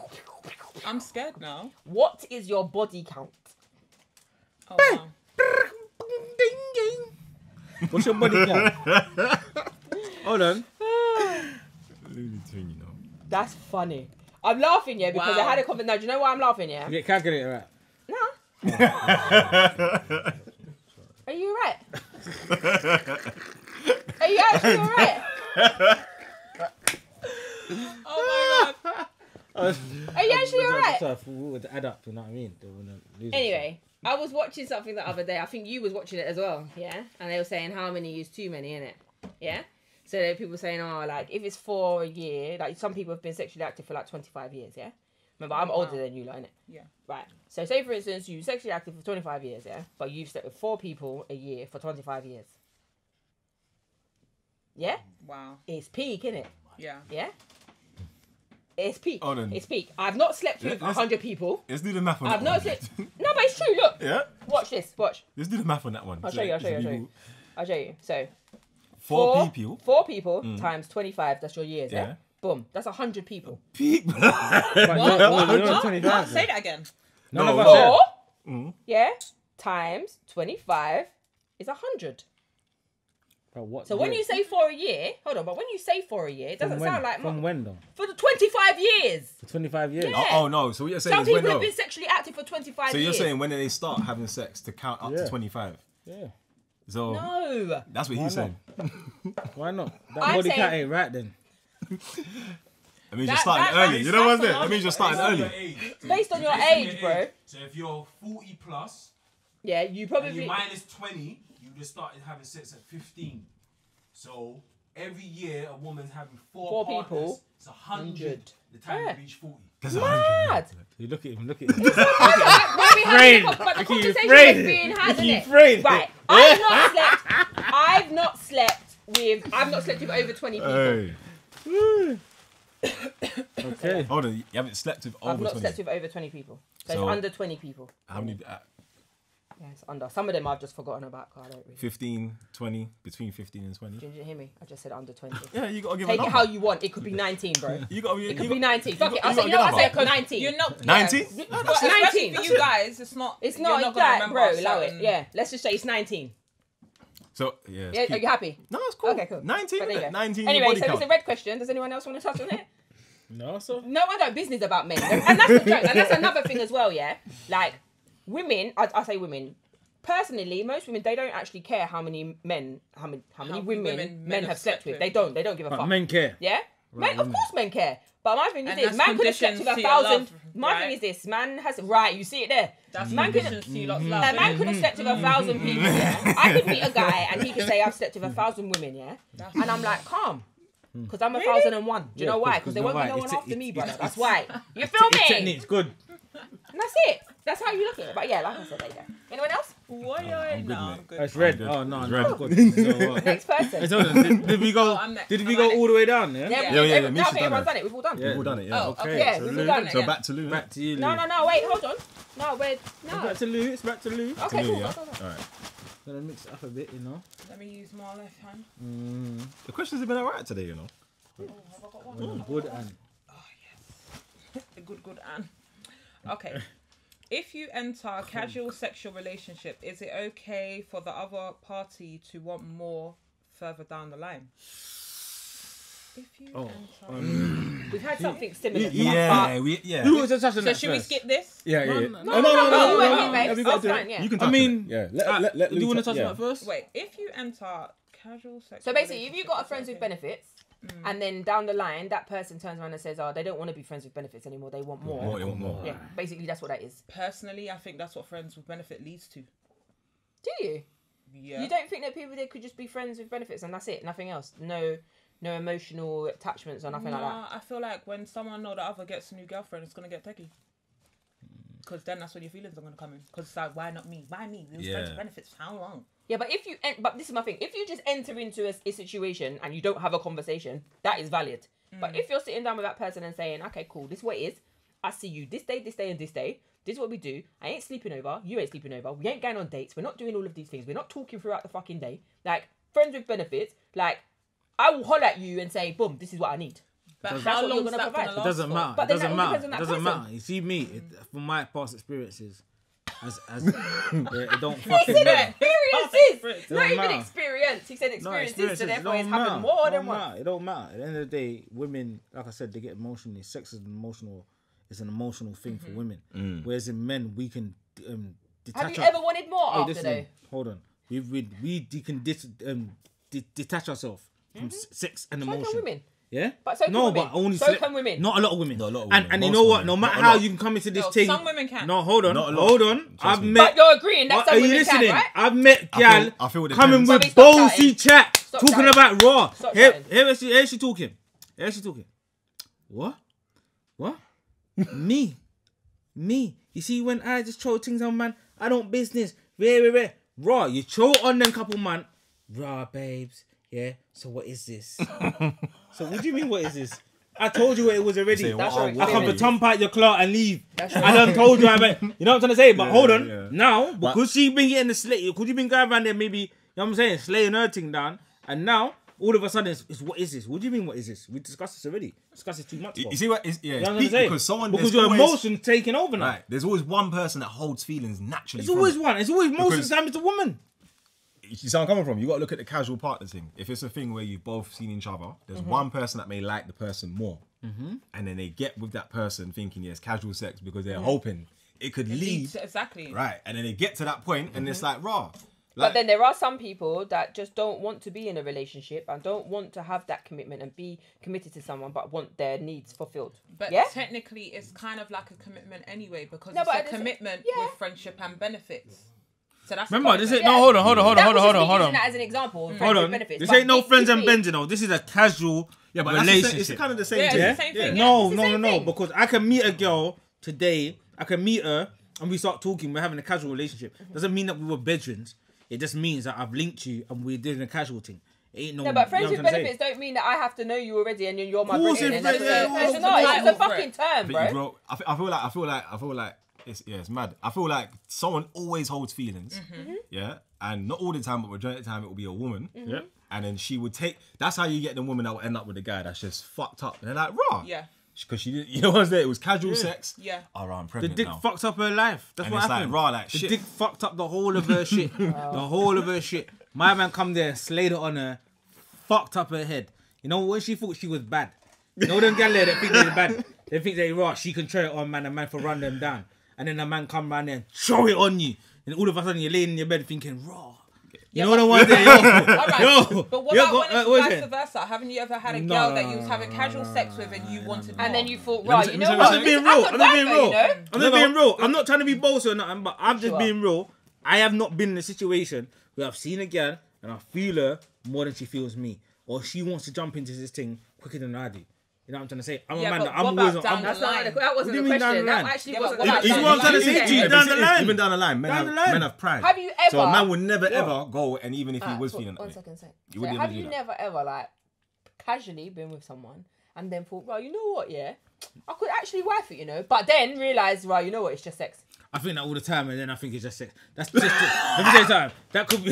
I'm scared now. What is your body count? Oh, wow. What's your body count? Hold on. Looney Tune, you know. That's funny. I'm laughing, yeah, because I Wow. had a conversation. No, do you know why I'm laughing, yeah? You get calculator out. Nah. Are you right? Are you actually alright? Oh my god. Are you actually alright? So we would add up, you know what I mean? They wouldn't lose it. Anyway, I was watching something the other day. I think you was watching it as well, yeah? And they were saying how many is too many, innit? Yeah? So there were people saying, oh, like, if it's for a year, like, some people have been sexually active for, like, 25 years, yeah? Remember, I'm older than you, like, innit? Yeah. Right. So say, for instance, you're sexually active for 25 years, yeah? But you've slept with 4 people a year for 25 years. Yeah? Wow. It's peak, innit? Yeah. Yeah? It's peak. Hold on. It's peak. I've not slept with Let's- 100 people. Let's do the math on I've that not one. slept... No, but it's true, look. Yeah? Watch this, watch. Let's do the math on that one. I'll show you, I'll show you, I'll show you. I'll show you. So, Four people. 4 people times 25, that's your years, yeah? Yeah. Boom. That's 100 people. Peak. But What? you're What? only What? 25. Say that again. None No, of us no. said. 4, yeah, times 25 is 100. But what? So when you say for a year, hold on, but when you say for a year, it doesn't sound like From when though? for the 25 years. For 25 years? Yeah. Oh no! So what you're saying Some is when people no. have been sexually active for 25 So years. you're saying when they start having sex to count up Yeah. to 25. Yeah. So No. that's what Why he's saying. Why not? That I'm body saying- count ain't right then. That means you're starting that- early. that- You know what's that's there? That means you're starting Based on early. your age. Based on your Based on age, bro. So if you're 40 plus Yeah, you and probably... you minus 20, you just started having sex at 15. So every year a woman's having 4 4 partners. people. It's 100. 100. The time Yeah. you reach 40. That's Mad. You look at him, look at him. But Afraid. the Look at you, conversation afraid. is being had, Look at you, isn't it? afraid. Right. I've not slept with over 20 people. Hey. Okay. Hold on. You haven't slept with I've over not 20. slept with over 20 people. So, So- it's under 20 people. How many? Yeah, it's under. Some of them I've just forgotten about. I don't really. 15, 20, between 15 and 20. Did you hear me? I just said under 20. Yeah, you gotta give Take a it number. how you want. It could be 19, bro. You gotta. It could be 19. Fuck it. I'll you say, gotta you know what? get I'll say 19. You're not 90? No, But it's especially 19. for you guys, it's not. It's you're not gonna that, remember bro. a Allow it. certain- Yeah. Let's just say it's 19. So yeah. it's Yeah, peak. are you happy? No, it's cool. Okay, cool. 19. But there you go. 19. Anyway, body so count. it's a red question. Does anyone else want to touch on it? No, so. No, I don't business about men. And that's the joke. And that's another thing as well, yeah? Like, women, I say women, personally, most women, they don't actually care how many men, how many women men have slept with. They don't give a But fuck. men care. Yeah? Men, of course men care. But my thing is And this, that's man could have slept with conditions to 1,000. your love, My right? thing is this, man has, right, you see it there. That's Man could- conditions to you lot's A love. man could have slept with 1,000 people, yeah? I could meet a guy and he could say, I've slept with 1,000 women, yeah? And I'm like, calm. Because I'm 1,001. Do you Yeah, know why? 'cause Because there you know won't be why? no one It's- after me, it's- brother. it's- That's why. You feel His me? technique's good. And that's it. That's how you look at it. But yeah, like I said, there you go. Anyone else? What I'm are good, no, mate. I'm good. It's red. good. Oh no, It's no, red. I'm good. So, Next person. Hold on, did we go? Oh, I'm next. Did we I'm go next. all the way down? Yeah. Yeah, Yeah, we- yeah, every- yeah, now I Misha's think done everyone's it. done it. We've all done. Yeah. We've all done it. Yeah. Oh, Okay. okay. Yeah, So, we've Lou- all done it. so yeah. back to Lou. Back to you. No, Lou. no, no. Wait, hold on. No, we're It's no. back to Lou. It's back to Lou. Okay, cool. Yeah. Go. All right. Gonna mix it up a bit, you know. Let me use my left hand. The questions have been alright today, you know. Oh, have I got one? Good and A good Anne. Okay. If you enter a casual sexual relationship, is it okay for the other party to want more further down the line? If you enter... We've had something similar. to that, Yeah. who was just touching So that should we first? skip this? Yeah, yeah. but- No, wait, Have you got that's to do it? fine, yeah. You can. I touch mean, on it. yeah. Let do you want to touch on yeah. that first? Wait, if you enter casual sexual So basically, if you've got a relationship, friends with okay. benefits, and then down the line, that person turns around and says, "Oh, they don't want to be friends with benefits anymore. They want more." More, they want more. Yeah, basically, that's what that is. Personally, I think that's what friends with benefit leads to. Do you? Yeah. You don't think that people they could just be friends with benefits and that's it, nothing else? No emotional attachments or nothing like that. I feel like when someone or the other gets a new girlfriend, it's gonna get techie. Because then that's when your feelings are gonna come in. Because it's like, why not me? Why me? We was friends with benefits for how long? Yeah, but if you, but this is my thing. If you just enter into a situation and you don't have a conversation, that is valid. But if you're sitting down with that person and saying, "Okay, cool, this is what it is. I see you this day, and this day. This is what we do. I ain't sleeping over. You ain't sleeping over. We ain't going on dates. We're not doing all of these things. We're not talking throughout the fucking day. Like friends with benefits. Like I will holler at you and say, boom, this is what I need. But That's how what you're long gonna that provide. gonna It last doesn't for? matter. But It then doesn't that all matter. depends on It that doesn't person. matter. You see me, from my past experiences, as it don't He fucking said matter. experiences. It Not don't even matter. experience. He said No, experiences, so experiences, therefore it it's don't happened matter. more It than don't once. matter. It don't matter. At the end of the day, women, like I said, they get emotionally. Sex is an emotional. It's an emotional thing for women. Whereas in men, we can detach. Have you ever wanted more Hey, after listen, though? hold on. We can detach ourselves from sex and So emotion. can women. Yeah, But so can no, women. but only So can women. Not a lot of women. Not a lot of And women. you Most know what? women. No matter Not a how lot. you can come into this No, thing. some women can. No, hold on, Not a lot. hold on. Trust I've me. met. But you're agreeing that What, some are you women listening? can, right? I've met gal I feel it coming depends. with Bobby, stop ballsy chat, Stop talking chatting. about raw. Stop Here chatting. here she talking. Here she talking. What? Me. You see, when I just throw things on, man, I don't business. Where. Raw, you throw on them couple, man. Raw, babes. Yeah. So what is this? So what do you mean? What is this? I told you what it was already. Say, That's what- your what- I come to experience. thump out your clout and leave. That's I done told you, you know what I'm trying to say? But Yeah, hold on. yeah. Now, because she been getting the slay, could you been going around there maybe, you know what I'm saying, slaying her thing down, and now, all of a sudden, it's what is this? What do you mean, what is this? We discussed this already. Discussed it too much. You see what? It's, yeah, You it's know what I'm peak saying? because someone Because there's your always, emotions taking over now. Right, there's always one person that holds feelings naturally. It's from always it. one. It's always most of Because- the time it's a woman. You see where I'm coming from? You got to look at the casual partner thing. If it's a thing where you've both seen each other, there's one person that may like the person more, and then they get with that person thinking yes, casual sex because they're hoping it could lead Exactly. right, and then they get to that point and it's like raw. But Like, then there are some people that just don't want to be in a relationship and don't want to have that commitment and be committed to someone, but want their needs fulfilled. But yeah, technically, it's kind of like a commitment anyway because No, it's but a it's- commitment yeah. with friendship and benefits. So that's Remember, a this commitment. ain't, no, hold on. That was just me using that as an example. Friends Hold with on. benefits. This But ain't no if friends you and think- bends, you know. This is a casual yeah, but that's relationship. it's kind of the same Yeah, thing. it's the same thing. Yeah. No, it's the same no, thing. because I can meet a girl today. I can meet her and we start talking. We're having a casual relationship. Doesn't mean that we were bedrooms. It just means that I've linked you and we're doing a casual thing. It ain't no. No, but friends you know with what I'm trying to benefits don't mean that I have to know you already and you're my Course Britain. it- And that's yeah, it. yeah, It's yeah. not. It's a Title for fucking it. term, But bro. you, bro, I feel like it's mad. I feel like someone always holds feelings, yeah, and not all the time, but majority of the time it will be a woman, yeah, and then she would take. That's how you get the woman that will end up with a guy that's just fucked up, and they're like, raw, Yeah. because she didn't, you know what I'm saying? It was casual sex. Yeah. Oh, right, I'm The pregnant dick now. fucked up her life. That's And what it's like, happened. raw, like, the shit. dick fucked up the whole of her shit. The whole of her shit. My man come there, slayed it on her, fucked up her head. You know when she thought she was bad. You know them gal there that think they're bad. They think they raw. She can throw it on man, and man for run them down. And then the man come round there and throw it on you. And all of a sudden you're laying in your bed thinking raw. You know what I want there, yo. All right. Yo. But what Yo, about when what is it's it? vice versa? Haven't you ever had a No, girl no, that no, you was no, having casual sex with and you wanted more? And then you thought, Let right, me you say- know let what? me I'm just being I real. could I'm just work being there, real. you know? I'm just being real. I'm not trying to be bossy or nothing, but I'm just You are. being real. I have not been in a situation where I've seen a girl and I feel her more than she feels me, or she wants to jump into this thing quicker than I do. You know what I'm trying to say? I'm Yeah, a man. but that I'm what always. about down I'm, the That's not. line? That What wasn't do you the mean down question. the That line? actually Yeah, wasn't. but the what question. about what I'm trying to You say said- to you. Yeah, Down but the line. even down the line, Down the line. men have pride. Have you ever? So a man would never ever go, and even if he was feeling that One way, second, sec. You So wouldn't have even you do that. never ever like casually been with someone and then thought, right, you know what, yeah, I could actually wife it, you know, but then realised, right, you know what, it's just sex. I think that all the time, and then I think it's just sex. That's just let me tell you something. That could be.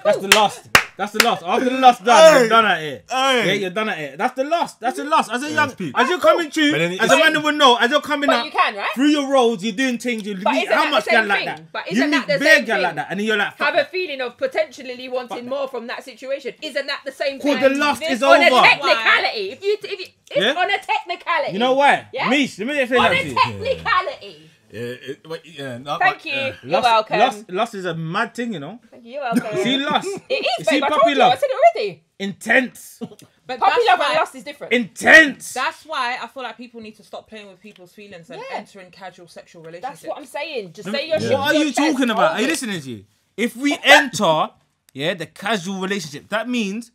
That's the lust. That's the lust. After the lust done, you're done at it. Yeah, you're done at it. That's the lust. That's the lust. As a young, as you're coming through, as a man would know, as you're coming But up you can, right? through your roads, you're doing things. You But meet isn't how that much the same girl like thing? that? But You isn't meet that the bare same girl like thing? that, and then you're like, Have a feeling of potentially wanting more from that situation. Isn't that the same Cool, thing? the lust is on a over. technicality. If you, it's Yeah? on a technicality. you know why? Yeah? Mish, let me explain On that a to you. technicality. Thank you. You're welcome. Lust is a mad thing, you know. Thank you. You're welcome. See lust. It is, See babe. I told puppy you. I love. said it already. Intense. But Puppy that's love why, and lust is different. Intense. that's why I feel like people need to stop playing with people's feelings and Yeah. enter in casual sexual relationships. That's what I'm saying. Just say your shit. What are you talking about? Are you listening to you? If we enter, the casual relationship, that means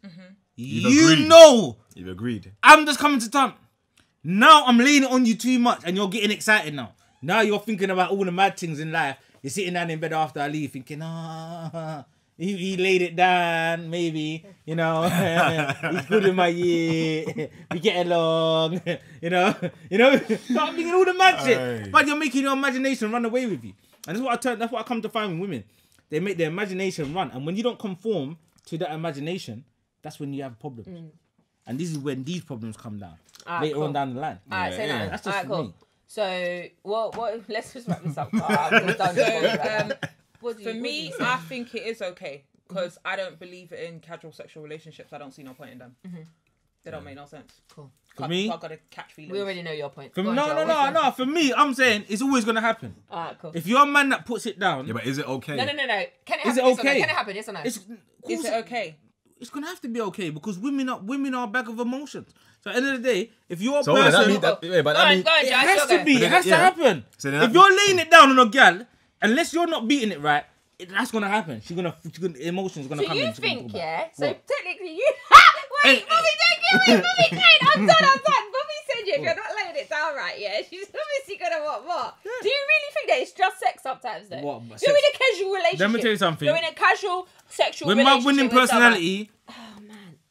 you agreed. know You've agreed. I'm just coming to dump. Now I'm laying it on you too much and you're getting excited now. Now you're thinking about all the mad things in life. You're sitting down in bed after I leave thinking, he laid it down, maybe, you know, he's good in my year, we get along, you know, start thinking all the mad shit. Aye. But you're making your imagination run away with you. And that's what I come to find with women. They make their imagination run. And when you don't conform to that imagination, that's when you have problems. And this is when these problems come down. Alright, Later on down the line. Alright, say Yeah, that. That's just Alright, for cool. me. So, what? Let's just wrap this up. I'm just done with it. For me, I think it is okay because I don't believe in casual sexual relationships. I don't see no point in them. They don't make no sense. Cool. For me, I've got to catch feelings. We already know your point. for Go me, on, Joel, what's yours? no. For me, I'm saying it's always gonna happen. Alright, cool. If you're a man that puts it down, Yeah, but is it okay? No. Can it happen? Is it yes or no? okay? Can it happen? Yes or no? it's Is it okay? It's gonna have to be okay because women are a bag of emotions. So at the end of the day, if you're a So person, that mean that, yeah, but Go that on, mean, go on, it Joel, has go. to be. It then- has to yeah. happen. So then If that- you're laying it down on a gal, unless you're not beating it right, that's gonna happen. She's gonna emotions gonna So come you in. she's gonna think, pull back. yeah? So What? technically you... Wait, Hey, Bobby, don't give me Bobby Kane. I'm done. Bobby said, if you're not laying it down right, yeah, she's obviously gonna want more. Do you really think that it's just sex sometimes, though? What, You're sex? in a casual relationship. Let me tell you something. You're in a casual sexual With my relationship winning with someone. personality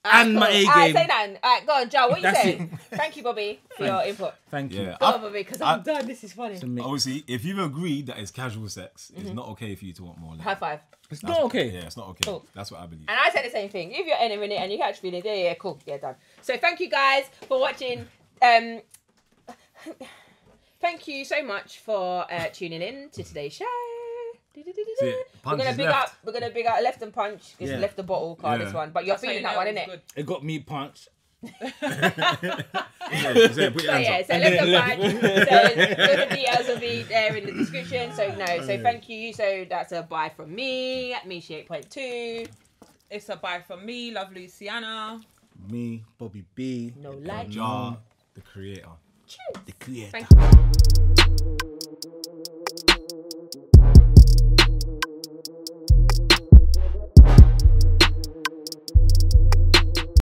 Alright, and my cool. A Alright, game. say that. Alright, go on, Joe. What you That's saying? Thank you, Bobby, for your input. Thank you. yeah. Go on, Bobby, because I'm done. This is funny. Obviously, if you've agreed that it's casual sex, it's not okay for you to want more. High five. It's not okay. Yeah, it's not okay. Cool. That's what I believe. And I said the same thing. If you're entering it and you catch feelings, yeah, cool, yeah, done. So thank you guys for watching. Thank you so much for tuning in to today's show. Punch is left. We're gonna big out left and punch. It's Yeah. left the bottle card. Yeah. This one, but you're That's how feeling you that know one, it's innit? good. It got me punched. Yeah, put your So hands yeah, up. so And left then and punch. So all the details will be there in the description. So so thank you. So that's a bye from me at Mishi 8.2. It's a bye from me, love Luciana. Me, Bobby B. No like. Jar, the creator. The creator. Thank you.